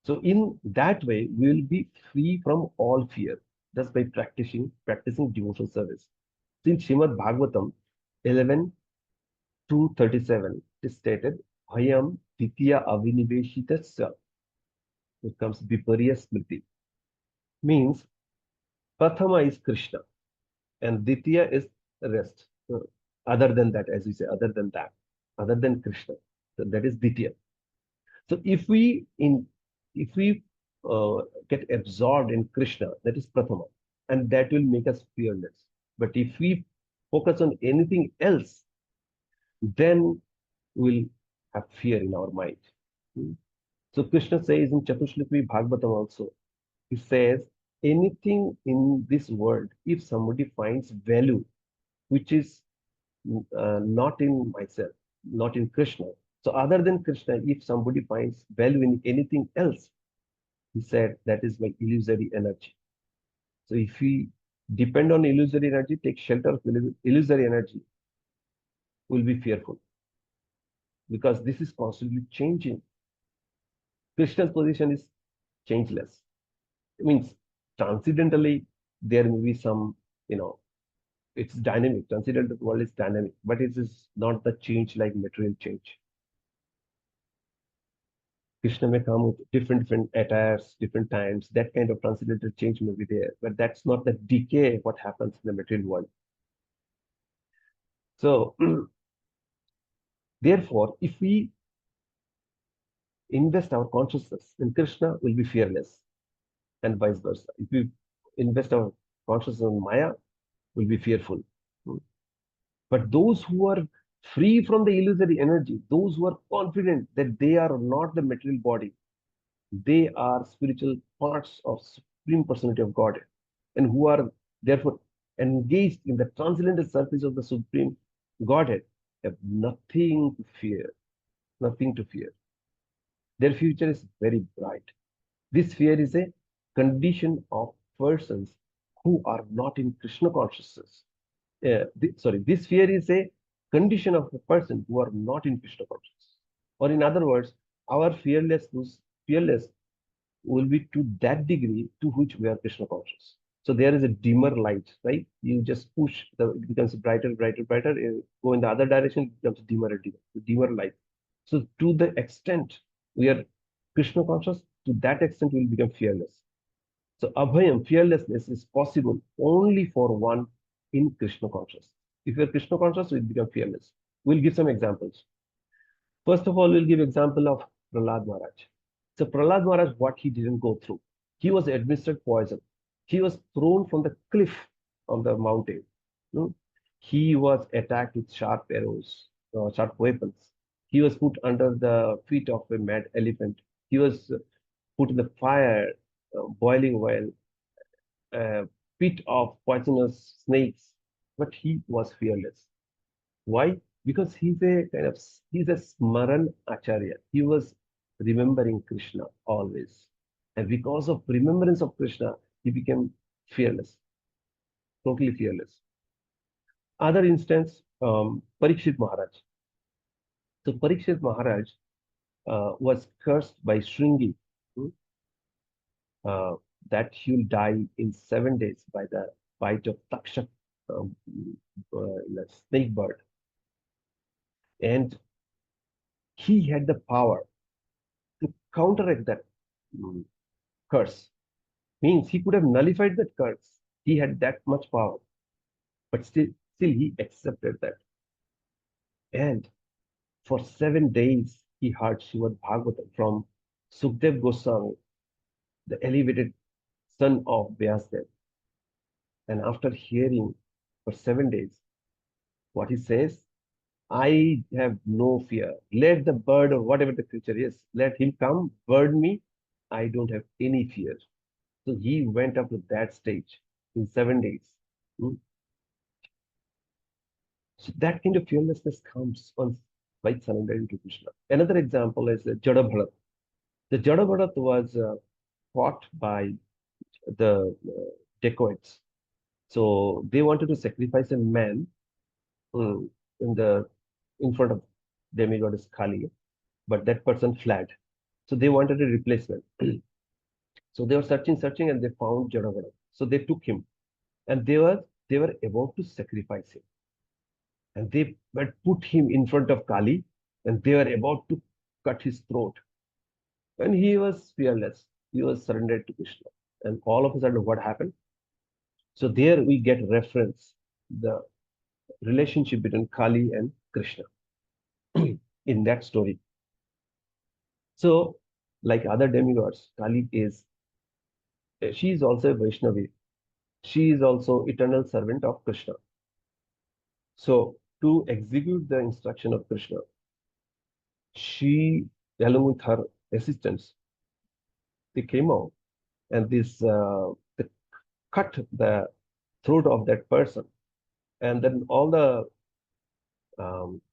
So in that way, we will be free from all fear just by practicing devotional service. So in Srimad Bhagavatam 11 to 37, it is stated, Bhayam Titiya Aviniveshitasya. It comes Vipariya Smriti. Means Prathama is Krishna and Ditya is the rest. Other than that, as we say, other than Krishna. So that is Ditya. So if we get absorbed in Krishna, that is Prathama, and that will make us fearless. But if we focus on anything else, then we'll have fear in our mind. Hmm. So Krishna says in Chatushlaki Bhagavatam also, he says, anything in this world, if somebody finds value, which is not in myself, not in Krishna. So other than Krishna, if somebody finds value in anything else, he said that is my illusory energy. So if we depend on illusory energy, take shelter of illusory energy, we'll be fearful because this is constantly changing. Krishna's position is changeless. It means transcendentally there may be some, it's dynamic. Transcendental world is dynamic, but it is not the change like material change. Krishna may come with different attires, different times. That kind of transcendental change may be there, but that's not the decay what happens in the material world. So, therefore, if we invest our consciousness in Krishna, will be fearless, and vice versa. If we invest our consciousness in Maya, will be fearful. But those who are free from the illusory energy, those who are confident that they are not the material body, they are spiritual parts of Supreme Personality of God, and who are therefore engaged in the transcendental surface of the Supreme Godhead, have nothing to fear. Nothing to fear. Their future is very bright. This fear is a condition of persons who are not in Krishna consciousness. This fear is a condition of a person who are not in Krishna consciousness. Or in other words, our fearless will be to that degree to which we are Krishna conscious. So there is a dimmer light, right? You just push, it becomes brighter, brighter, brighter. Go in the other direction, it becomes dimmer and dimmer, dimmer light. So to the extent we are Krishna conscious, to that extent we will become fearless. So abhayam, fearlessness, is possible only for one in Krishna conscious. If you are Krishna conscious, we become fearless. We'll give some examples. First of all, we'll give example of Prahlad Maharaj. So Prahlad Maharaj, what he didn't go through. He was administered poison. He was thrown from the cliff on the mountain. Hmm? He was attacked with sharp arrows, sharp weapons. He was put under the feet of a mad elephant. He was put in the fire, boiling oil, pit of poisonous snakes. But he was fearless. Why? Because he's a Smaran Acharya. He was remembering Krishna always. And because of remembrance of Krishna, he became fearless, totally fearless. Other instance, Parikshit Maharaj. So Parikshit Maharaj was cursed by Shringi, hmm, uh, that he'll die in 7 days by the bite of Takshak, um, the snake bird. And he had the power to counteract that mm, curse. Means he could have nullified that curse. He had that much power, but still he accepted that. And for 7 days, he heard Srimad Bhagavatam from Sukdev Goswami, the elevated son of Vyasdev. And after hearing for 7 days, what he says, I have no fear. Let the bird or whatever the creature is, let him come, bird me. I don't have any fear. So he went up to that stage in 7 days. Hmm. So that kind of fearlessness comes once by surrendering to Krishna. Another example is Jada Bharat. The Jada Bharat was fought by the dacoits. So they wanted to sacrifice a man um, in the in front of demigoddess Kali, but that person fled. So they wanted a replacement. So they were searching, and they found Jada Bharat. So they took him, and they were about to sacrifice him, and they had put him in front of Kali, and they were about to cut his throat. And he was fearless. He was surrendered to Krishna. And all of a sudden, what happened? So there we get reference the relationship between Kali and Krishna in that story. So, like other demigods, Kali is she is also a Vaishnavi. She is also eternal servant of Krishna. So, to execute the instruction of Krishna, she, along with her assistants, they came out, and they cut the throat of that person, and then all the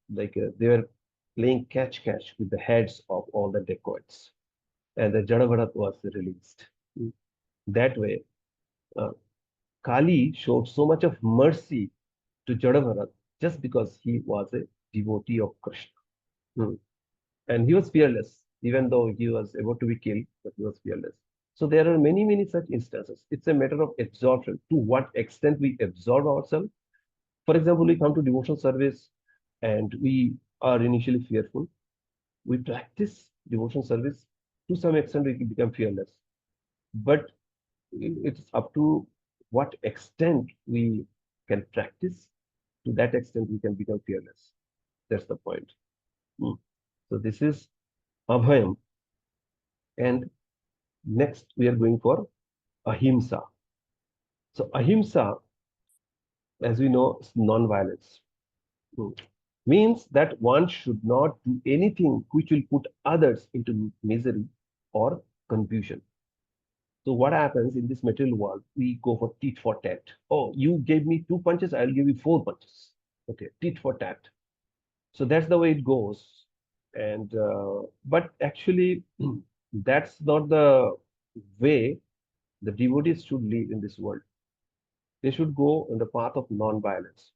they were playing catch with the heads of all the dacoits, and the Jadavarat was released. That way, uh, Kali showed so much of mercy to Jadavarat just because he was a devotee of Krishna. Hmm. And he was fearless, even though he was about to be killed, but he was fearless. So there are many such instances. It's a matter of absorption. To what extent we absorb ourselves. For example, we come to devotional service and we are initially fearful. We practice devotional service. To some extent, we can become fearless. But it's up to what extent we can practice. To that extent, we can become fearless. That's the point. Hmm. So this is Abhayam. And next, we are going for Ahimsa. So Ahimsa, as we know, is non-violence. Hmm. Means that one should not do anything which will put others into misery or confusion. So what happens in this material world? We go for tit for tat. Oh, you gave me 2 punches, I'll give you 4 punches. Okay, tit for tat. So that's the way it goes. And but actually, that's not the way the devotees should live in this world. They should go on the path of non-violence.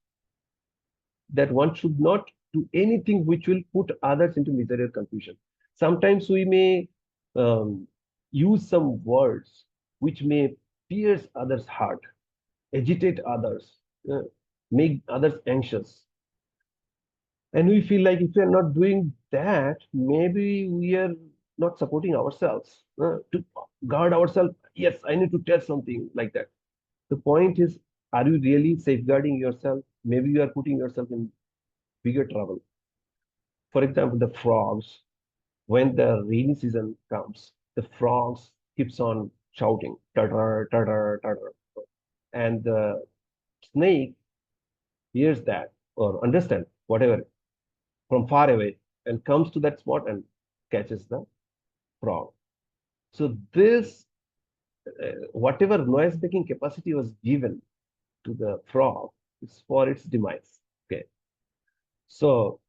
That one should not do anything which will put others into misery or confusion. Sometimes we may use some words which may pierce others' heart, agitate others, make others anxious. And we feel like if we are not doing that, maybe we are not supporting ourselves to guard ourselves. Yes, I need to tell something like that. The point is, are you really safeguarding yourself? Maybe you are putting yourself in bigger trouble. For example, the frogs, when the rainy season comes, the frogs keeps on shouting, tutter, tutter, tutter. And the snake hears that or understand whatever from far away and comes to that spot and catches the frog. So this, whatever noise-making capacity was given to the frog is for its demise. Okay. So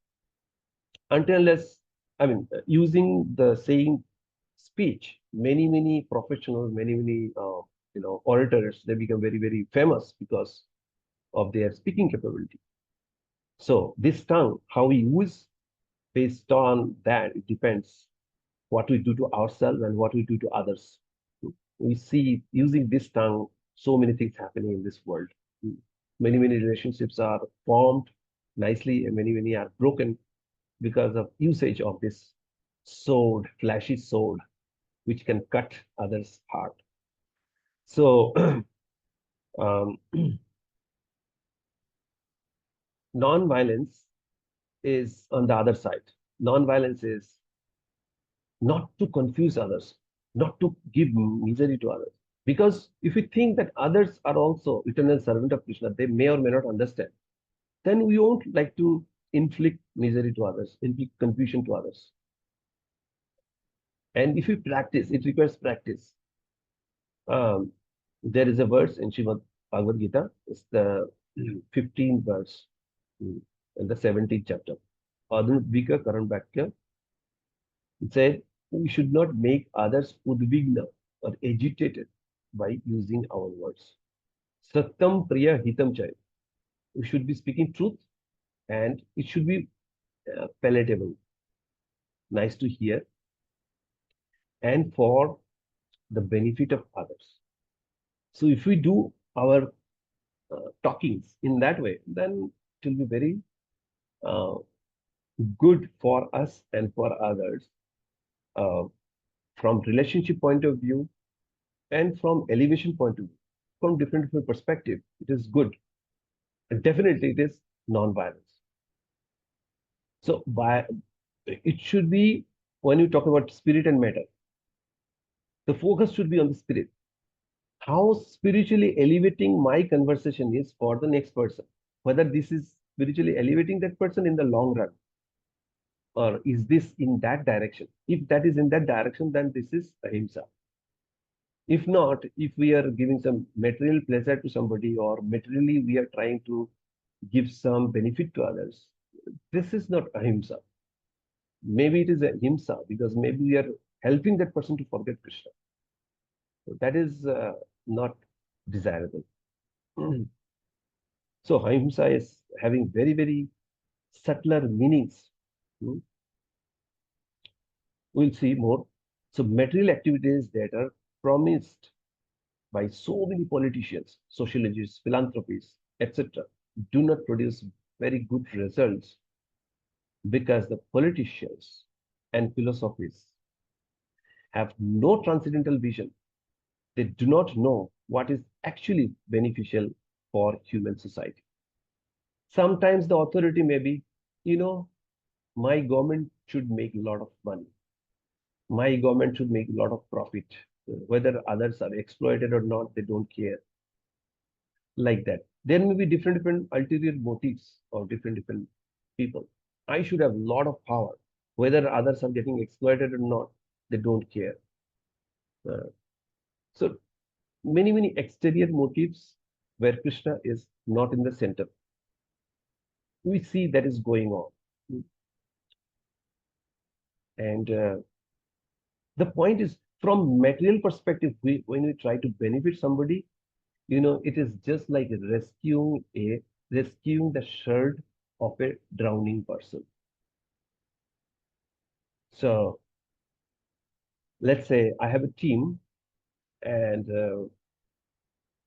until unless, I mean, using the saying speech, many professionals, many orators, they become very famous because of their speaking capability. So this tongue, how we use based on that, it depends what we do to ourselves and what we do to others. We see using this tongue, so many things happening in this world. Many relationships are formed nicely, and many are broken because of usage of this sword, flashy sword, which can cut others' heart. So, um, non-violence is on the other side. Non-violence is not to confuse others, not to give misery to others. Because if we think that others are also eternal servant of Krishna, they may or may not understand, then we won't like to inflict misery to others, inflict confusion to others. And if we practice, it requires practice. Um, there is a verse in Srimad Bhagavad Gita, it's the 15th verse in the 17th chapter. Adnudvika Karanbhakya, it said, we should not make others udvigna or agitated by using our words. Satyam Priya Hitam Chay. We should be speaking truth and it should be palatable, nice to hear, and for the benefit of others. So if we do our talkings in that way, then it will be very uh, good for us and for others uh, from relationship point of view and from elevation point of view. From different perspective, it is good. And definitely it is non-violence. So by it should be when you talk about spirit and matter, the focus should be on the spirit. How spiritually elevating my conversation is for the next person, whether this is spiritually elevating that person in the long run, or is this in that direction? If that is in that direction, then this is ahimsa. If not, if we are giving some material pleasure to somebody or materially we are trying to give some benefit to others, this is not ahimsa. Maybe it is ahimsa because maybe we are helping that person to forget Krishna. So that is not desirable. So ahimsa is having very subtler meanings. Hmm. We'll see more. So material activities that are promised by so many politicians, sociologists, philanthropists, etc., do not produce very good results because the politicians and philosophies have no transcendental vision. They do not know what is actually beneficial for human society. Sometimes the authority may be, you know, my government should make a lot of money. My government should make a lot of profit. Whether others are exploited or not, they don't care. Like that. There may be different ulterior motives of different people. I should have a lot of power. Whether others are getting exploited or not, they don't care. Uh, so many exterior motives where Krishna is not in the center. We see that is going on. And the point is, from material perspective, when we try to benefit somebody, it is just like rescuing the shirt of a drowning person. So let's say I have a team and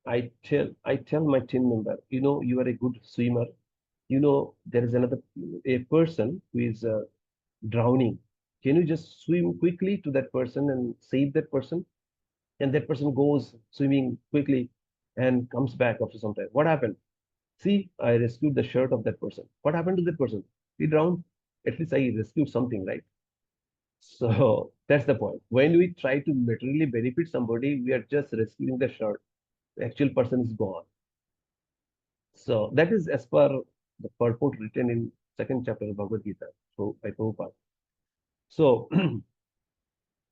I tell my team member, you are a good swimmer. There is a person who is drowning. Can you just swim quickly to that person and save that person? And that person goes swimming quickly and comes back after some time. What happened? See, I rescued the shirt of that person. What happened to that person? He drowned. At least I rescued something, right? So that's the point. When we try to materially benefit somebody, we are just rescuing the shirt. The actual person is gone. So that is as per the purport written in second chapter of Bhagavad Gita, so by Prabhupada. So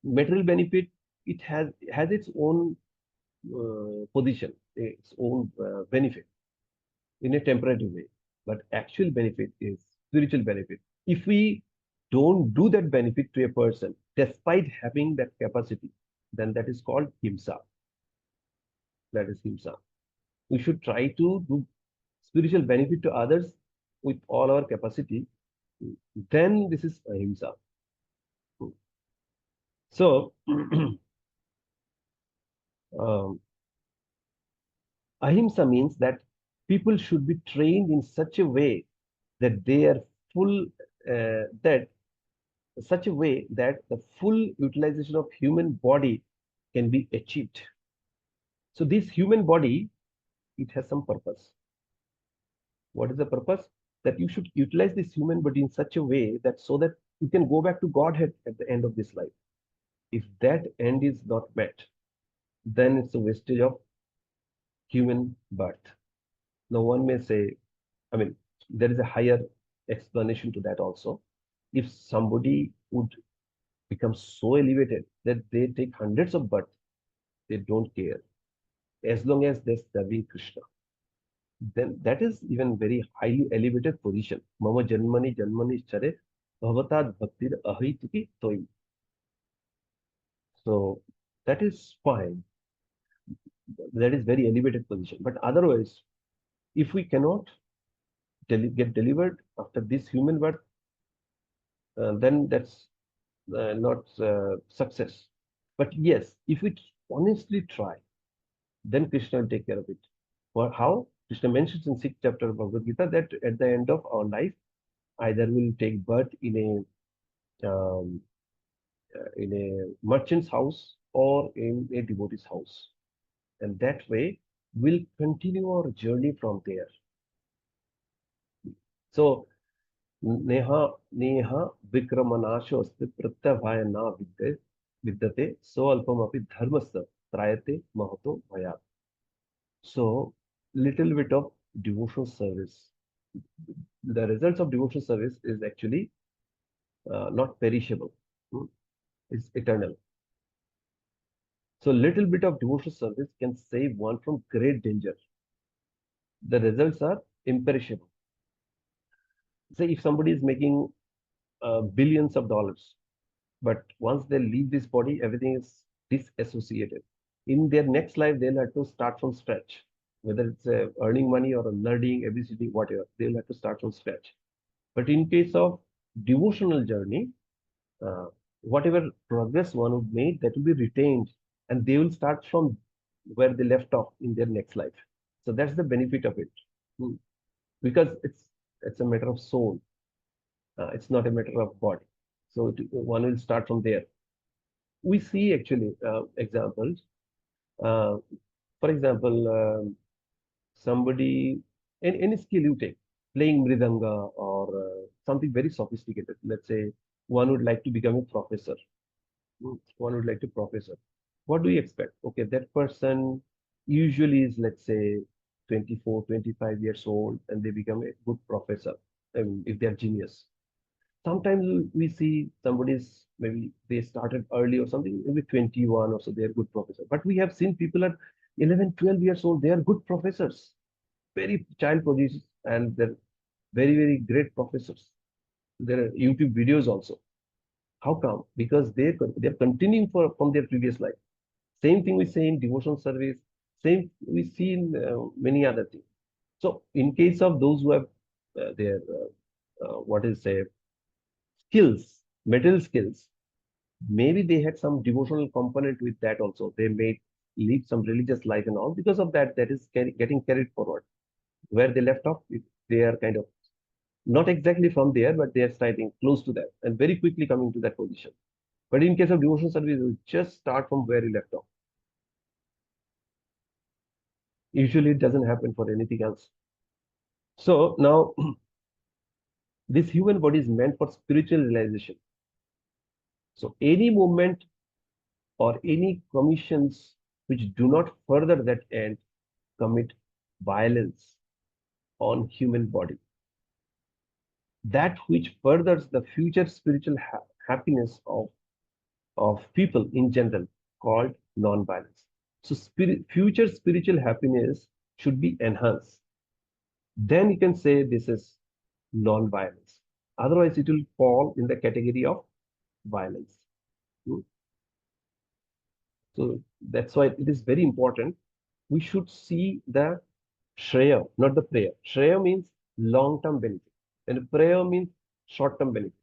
material benefit, it has its own position, its own benefit in a temporary way, but actual benefit is spiritual benefit. If we don't do that benefit to a person despite having that capacity, then that is called himsa. That is himsa. We should try to do spiritual benefit to others with all our capacity. Then this is ahimsa. So um, ahimsa means that people should be trained in such a way that they are full that such a way that the full utilization of human body can be achieved. So this human body, it has some purpose. What is the purpose? That you should utilize this human body in such a way that so that you can go back to Godhead at the end of this life. If that end is not met, then it's a wastage of human birth. Now one may say, I mean, there is a higher explanation to that also. If somebody would become so elevated that they take hundreds of births, they don't care. As long as they're serving Krishna, then that is even very highly elevated position. Mama janmani janmani chare bhavatad bhaktir ahituki toi. So that is fine. That is very elevated position. But otherwise, if we cannot get delivered after this human birth, then that's not success. But yes, if we honestly try, then Krishna will take care of it. For how? Krishna mentions in sixth chapter of Bhagavad Gita that at the end of our life, either we'll take birth in a merchant's house or in a devotee's house, and that way we'll continue our journey from there. So Neha Neha Vikramanasho Asti Pratyabhaya Na Vidyate So Alpam Api Dharmasa Trayate Mahato Bhaya. So little bit of devotional service. The results of devotional service is actually not perishable. Hmm, It's eternal. So little bit of devotional service can save one from great danger. The results are imperishable. Say if somebody is making billions of dollars, but once they leave this body, everything is disassociated. In their next life, they'll have to start from scratch. Whether it's earning money or learning, ABCD, whatever, they'll have to start from scratch. But in case of devotional journey, uh, whatever progress one would make, that will be retained, and they will start from where they left off in their next life. So that's the benefit of it. Hmm. Because it's a matter of soul. It's not a matter of body. So one will start from there. We see actually examples. Uh, for example, somebody, any skill you take, playing mridanga or something very sophisticated. Let's say one would like to become a professor. One would like to professor. What do you expect? Okay, that person usually is, let's say, 24, 25 years old, and they become a good professor. I mean, if they're genius. Sometimes we see somebody's maybe they started early or something, maybe 21 or so, they're good professor. But we have seen people at 11, 12 years old, they are good professors, very child prodigies, and they're very, very great professors. There are YouTube videos also. How come? Because they're continuing from their previous life. Same thing we say in devotional service. Same we see in many other things. So in case of those who have their what is say skills, material skills, maybe they had some devotional component with that also. They made lead some religious life and all. Because of that, that is getting carried forward. Where they left off, they are kind of not exactly from there, but they are starting close to that and very quickly coming to that position. But in case of devotional service, we just start from where we left off. Usually it doesn't happen for anything else. So now this human body is meant for spiritual realization. So any movement or any commissions which do not further that end commit violence on human body. That which furthers the future spiritual happiness of people in general, called non-violence. So future spiritual happiness should be enhanced. Then you can say this is non-violence. Otherwise, it will fall in the category of violence. So that's why it is very important. We should see the Shreya, not the prayer. Shreya means long-term benefit, and prayer means short-term benefit.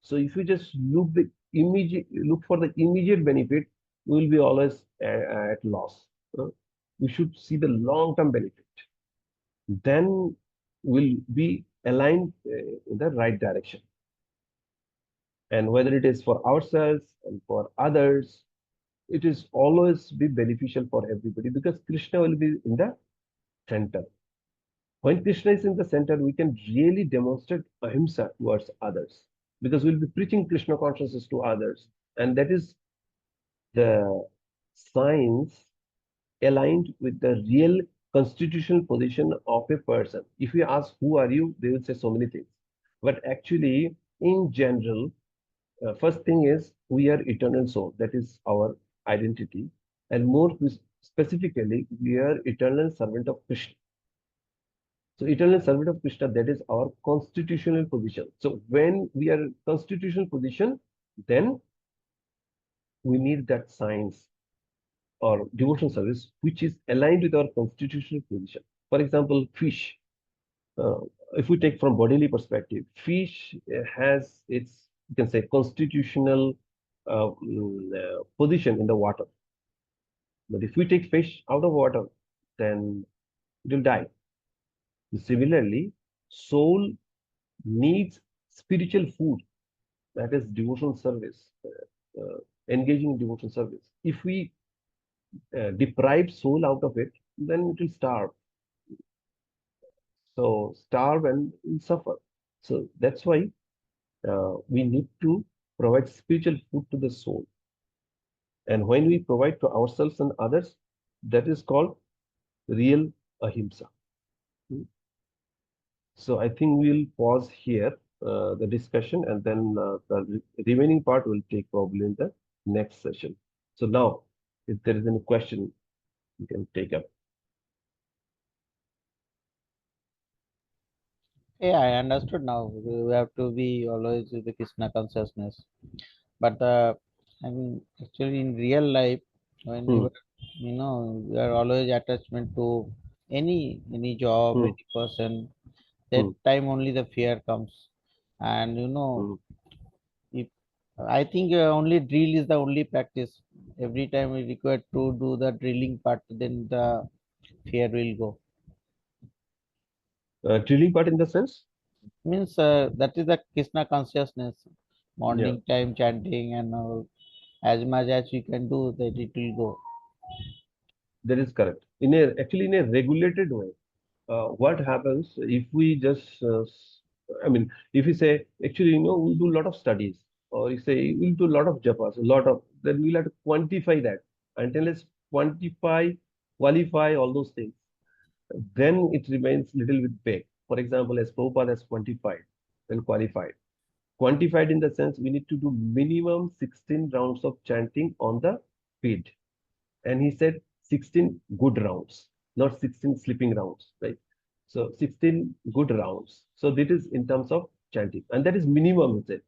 So if you just look for the immediate benefit, we will be always at loss. We should see the long-term benefit. Then we'll be aligned in the right direction. And whether it is for ourselves and for others, it is always be beneficial for everybody, because Krishna will be in the center. When Krishna is in the center, we can really demonstrate ahimsa towards others, because we'll be preaching Krishna consciousness to others. And that is the science aligned with the real constitutional position of a person. If you ask, who are you? They will say so many things. But actually, in general, first thing is we are eternal soul. That is our identity. And more specifically, we are eternal servant of Krishna. So eternal servant of Krishna, that is our constitutional position. So when we are in constitutional position, then we need that science or devotional service which is aligned with our constitutional position. For example, fish. Uh, if we take from bodily perspective, fish has its, you can say, constitutional position in the water. But if we take fish out of water, then it will die. Similarly, soul needs spiritual food, that is devotional service, engaging in devotional service. If we deprive soul out of it, then it will starve. So starve and will suffer. So that's why we need to provide spiritual food to the soul. And when we provide to ourselves and others, that is called real ahimsa. So I think we'll pause here the discussion, and then the remaining part will take probably in the next session. So now, if there is any question, you can take up. Yeah, I understood now. We have to be always with the Krishna consciousness. But I mean, actually, in real life, when Hmm. we are always attachment to any job, Hmm. any person. That Hmm. time only the fear comes, and Hmm. if I think only drill is the only practice. Every time we require to do the drilling part, then the fear will go. Drilling part in the sense? Means that is the Krishna consciousness. Yeah, Morning time chanting and all. As much as we can do, that it will go. that is correct. Actually in a regulated way. What happens if we just, I mean, if you say, actually, we do a lot of studies, or you say we'll do a lot of japas, then we'll have to quantify that. Until let's quantify, qualify all those things, then it remains little bit vague. For example, as Prabhupada has quantified and qualified. Quantified in the sense we need to do minimum 16 rounds of chanting on the feed. And he said 16 good rounds, not 16 sleeping rounds, right? So 16 good rounds. So this is in terms of chanting, and that is minimum, he said.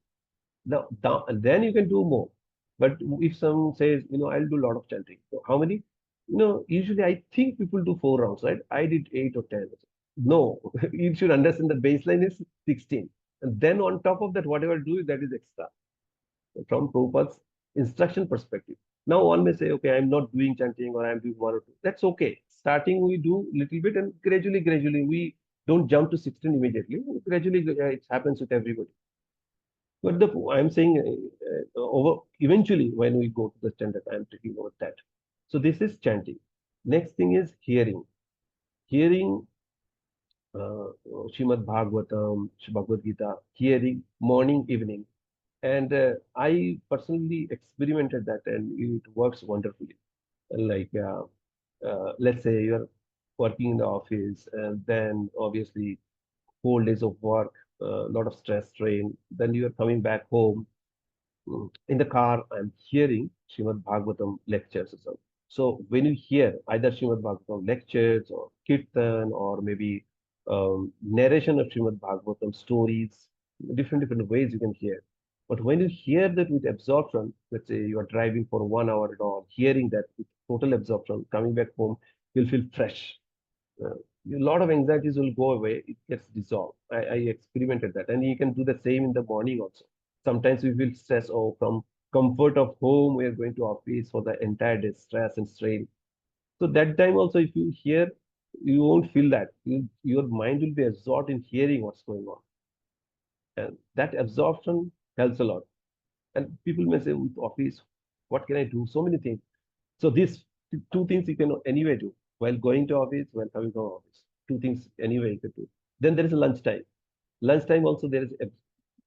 Now, then you can do more. But if someone says, I'll do a lot of chanting. So how many? Usually I think people do 4 rounds, right? I did 8 or 10. No, you should understand the baseline is 16. And then on top of that, whatever do, that is extra. From Prabhupada's instruction perspective. Now one may say, okay, I'm not doing chanting or I'm doing one or two. That's okay. Starting we do little bit and gradually we don't jump to 16 immediately. Gradually it happens with everybody. But I'm saying over eventually when we go to the standard, I'm talking about that. So this is chanting. Next thing is hearing. Hearing Srimad Bhagavatam, Bhagavad Gita, hearing morning, evening. And I personally experimented that and it works wonderfully. Like, let's say you're working in the office and then obviously 4 days of work, a lot of stress, strain, then you're coming back home. In the car, I'm hearing Srimad Bhagavatam lectures or something. So when you hear either Srimad Bhagavatam lectures or kirtan or maybe narration of Srimad Bhagavatam stories, different ways you can hear. But when you hear that with absorption, let's say you are driving for 1 hour and all, hearing that with total absorption, coming back home, you'll feel fresh. uh, a lot of anxieties will go away. It gets dissolved. I experimented that, and you can do the same in the morning also. Sometimes we feel stress. Oh, from comfort of home, we are going to office for the entire day, stress and strain. So that time also, if you hear, you won't feel that. Your mind will be absorbed in hearing what's going on, and that absorption helps a lot. And people may say, with office, what can I do? So many things. So these two things you can anyway do while going to office, while coming from office. Two things anyway you can do. Then there is a lunchtime. Lunchtime also there is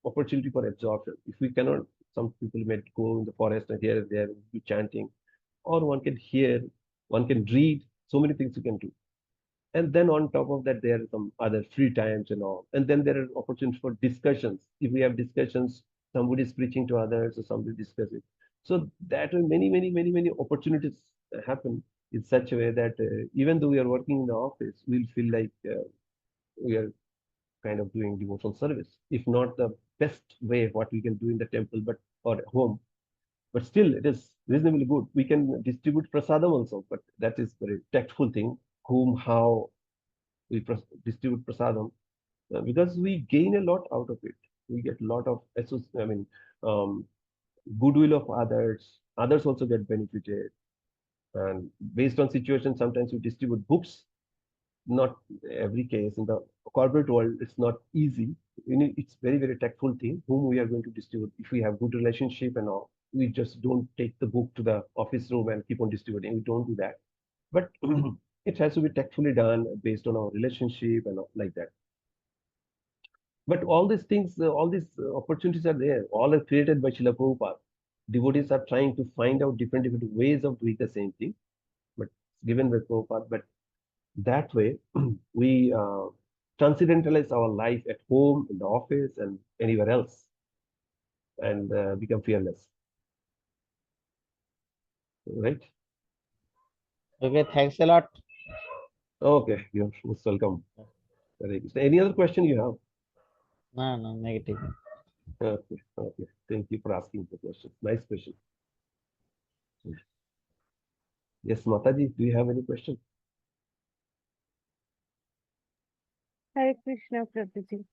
opportunity for absorption. If we cannot, some people may go in the forest and here and there be chanting, or one can hear, one can read. So many things you can do. And then on top of that, there are some other free times and all. And then there are opportunities for discussions. If we have discussions, somebody is preaching to others or somebody discussing. So that way, many opportunities happen in such a way that even though we are working in the office, we'll feel like we are kind of doing devotional service. If not the best way what we can do in the temple, but or at home, but still it is reasonably good. We can distribute prasadam also, but that is very tactful thing. Whom, how, we distribute prasadam because we gain a lot out of it. We get a lot of um, goodwill of others. Others also get benefited. And based on situation, sometimes we distribute books. Not every case in the corporate world, it's not easy. It's very tactful thing whom we are going to distribute. If we have good relationship and all, we just don't take the book to the office room and keep on distributing. We don't do that. But it has to be tactfully done based on our relationship and all, like that. But all these things, all these opportunities are there. All are created by Srila Prabhupada. Devotees are trying to find out different ways of doing the same thing, but given by Prabhupada. But that way, we transcendentalize our life at home, in the office, and anywhere else, and become fearless. Right? Okay, thanks a lot. Okay, you're most welcome. Any other question you have? No, no, negative. Okay. Thank you for asking the question. Nice question. Yes, Mataji, do you have any question? Hare Krishna, Prabhuji.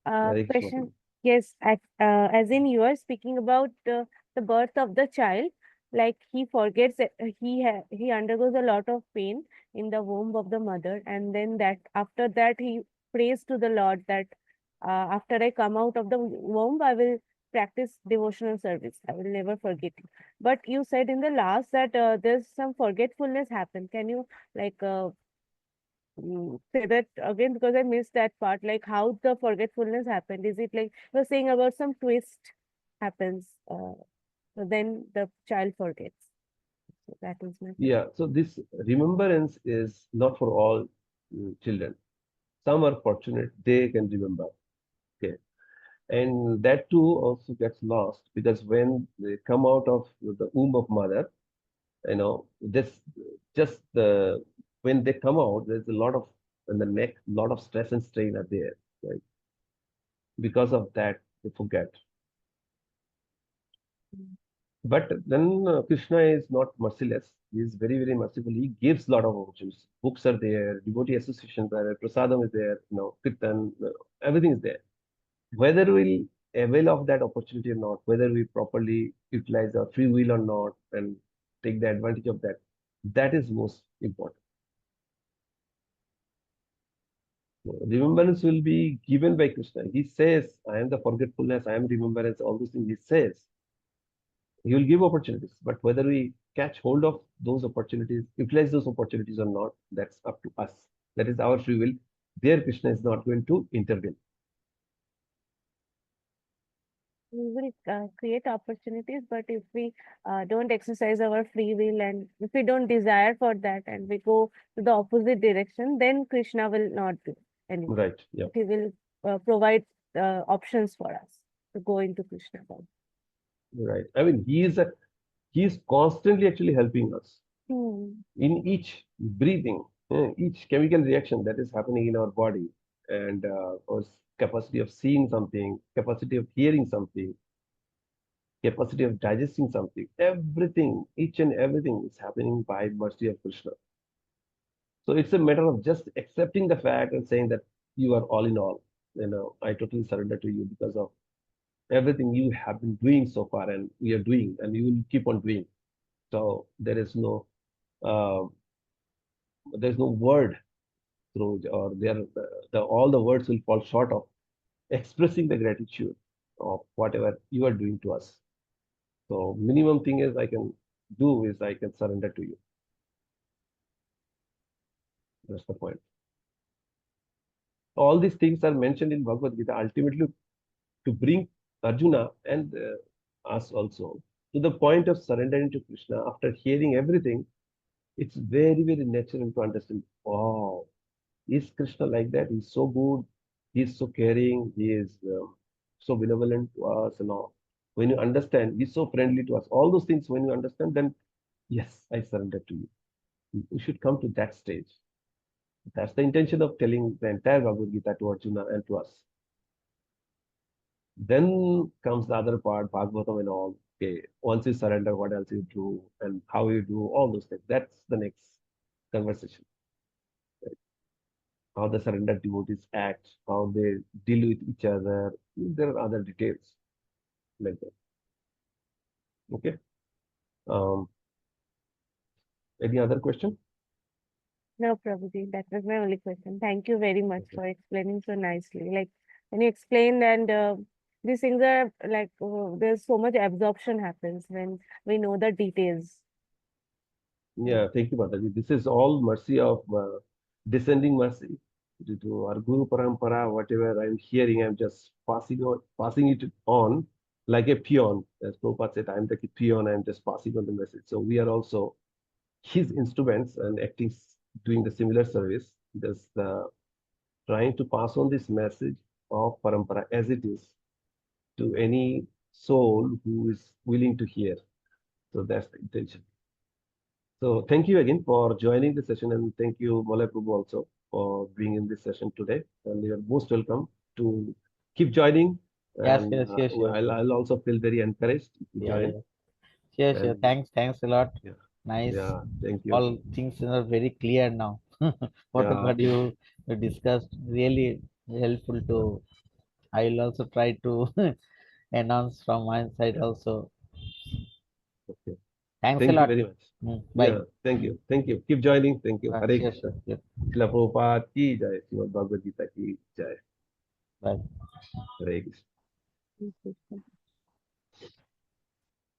Hare Krishna. Question. Yes, as in you are speaking about the birth of the child, like he forgets that he undergoes a lot of pain in the womb of the mother, and then that after that he prays to the Lord that after I come out of the womb, I will practice devotional service. I will never forget it. But you said in the last that there's some forgetfulness happen. Can you like say that again because I missed that part. Like how the forgetfulness happened. Is it like you were saying about some twist happens, then the child forgets. So that is my question. Yeah, so this remembrance is not for all children. Some are fortunate, they can remember. Okay. And that too also gets lost because when they come out of the womb of mother, this just the when they come out, there's a lot of in the neck, lot of stress and strain are there. Right? Because of that, they forget. Mm. But then Krishna is not merciless. He is very merciful. He gives a lot of opportunities. Books are there, devotee associations are there, prasadam is there, kirtan, everything is there. Whether we'll avail of that opportunity or not, whether we properly utilize our free will or not, and take the advantage of that. That is most important. Remembrance will be given by Krishna. He says, I am the forgetfulness, I am remembrance, all those things he says. He will give opportunities, but whether we catch hold of those opportunities, utilize those opportunities or not, that's up to us. That is our free will. There, Krishna is not going to intervene. We will create opportunities, but if we don't exercise our free will and if we don't desire for that and we go to the opposite direction, then Krishna will not do anymore. Right. Yeah. He will provide options for us to go into Krishna path. Right. I mean, he is constantly actually helping us in each breathing, each chemical reaction that is happening in our body, and our capacity of seeing something, capacity of hearing something, capacity of digesting something, everything, each and everything is happening by mercy of Krishna. So it's a matter of just accepting the fact and saying that you are all in all. I totally surrender to you because of everything you have been doing so far, and we are doing, and you will keep on doing. So there's no word through, or all the words will fall short of expressing the gratitude of whatever you are doing to us. So minimum thing is I can do is I can surrender to you. That's the point. All these things are mentioned in Bhagavad Gita ultimately to bring Arjuna and us also to the point of surrendering to Krishna. After hearing everything, it's very, very natural to understand, oh, is Krishna like that? He's so good. He's so caring. He is so benevolent to us and all. When you understand, he's so friendly to us. All those things, when you understand, then yes, I surrender to you. You should come to that stage. That's the intention of telling the entire Bhagavad Gita to Arjuna and to us. Then comes the other part, Bhagavatam and all. Okay, once you surrender, what else you do and how you do all those things. That's the next conversation. Right? How the surrendered devotees act, how they deal with each other. There are other details like that. Okay. Um, any other question? No, Prabhuji, that was my only question. Thank you very much Okay. for explaining so nicely. Like when you explained, and these things are like there's so much absorption happens when we know the details. Yeah, thank you, Mataji. This is all mercy of descending mercy due to our Guru Parampara. Whatever I'm hearing, I'm just passing it on like a peon. As Prabhupada said, I'm like a peon. I'm just passing on the message. So we are also his instruments and doing the similar service. Just trying to pass on this message of Parampara as it is to any soul who is willing to hear. So that's the intention. So thank you again for joining the session, and thank you, Malay Prabhu, also for being in this session today. And you're most welcome to keep joining. Yes, And yes, yes, sure, sure. I'll also feel very encouraged to Yeah, join. yeah. Sure, sure. And Thanks a lot. yeah, Nice. yeah, thank you. All things are very clear now. Yeah, Whatever you discussed, really helpful to. I will also try to announce from my side also. okay. Thanks a Thank you lot. very much. Bye. Yeah, thank you. Thank you. Keep joining. Thank you. Hare Sure, Krishna. sure, sure. Srila Prabhupada ki jai. Srimad Bhagavad Gita ki jai. Bye. Hare Krishna. Yes, yes, yes.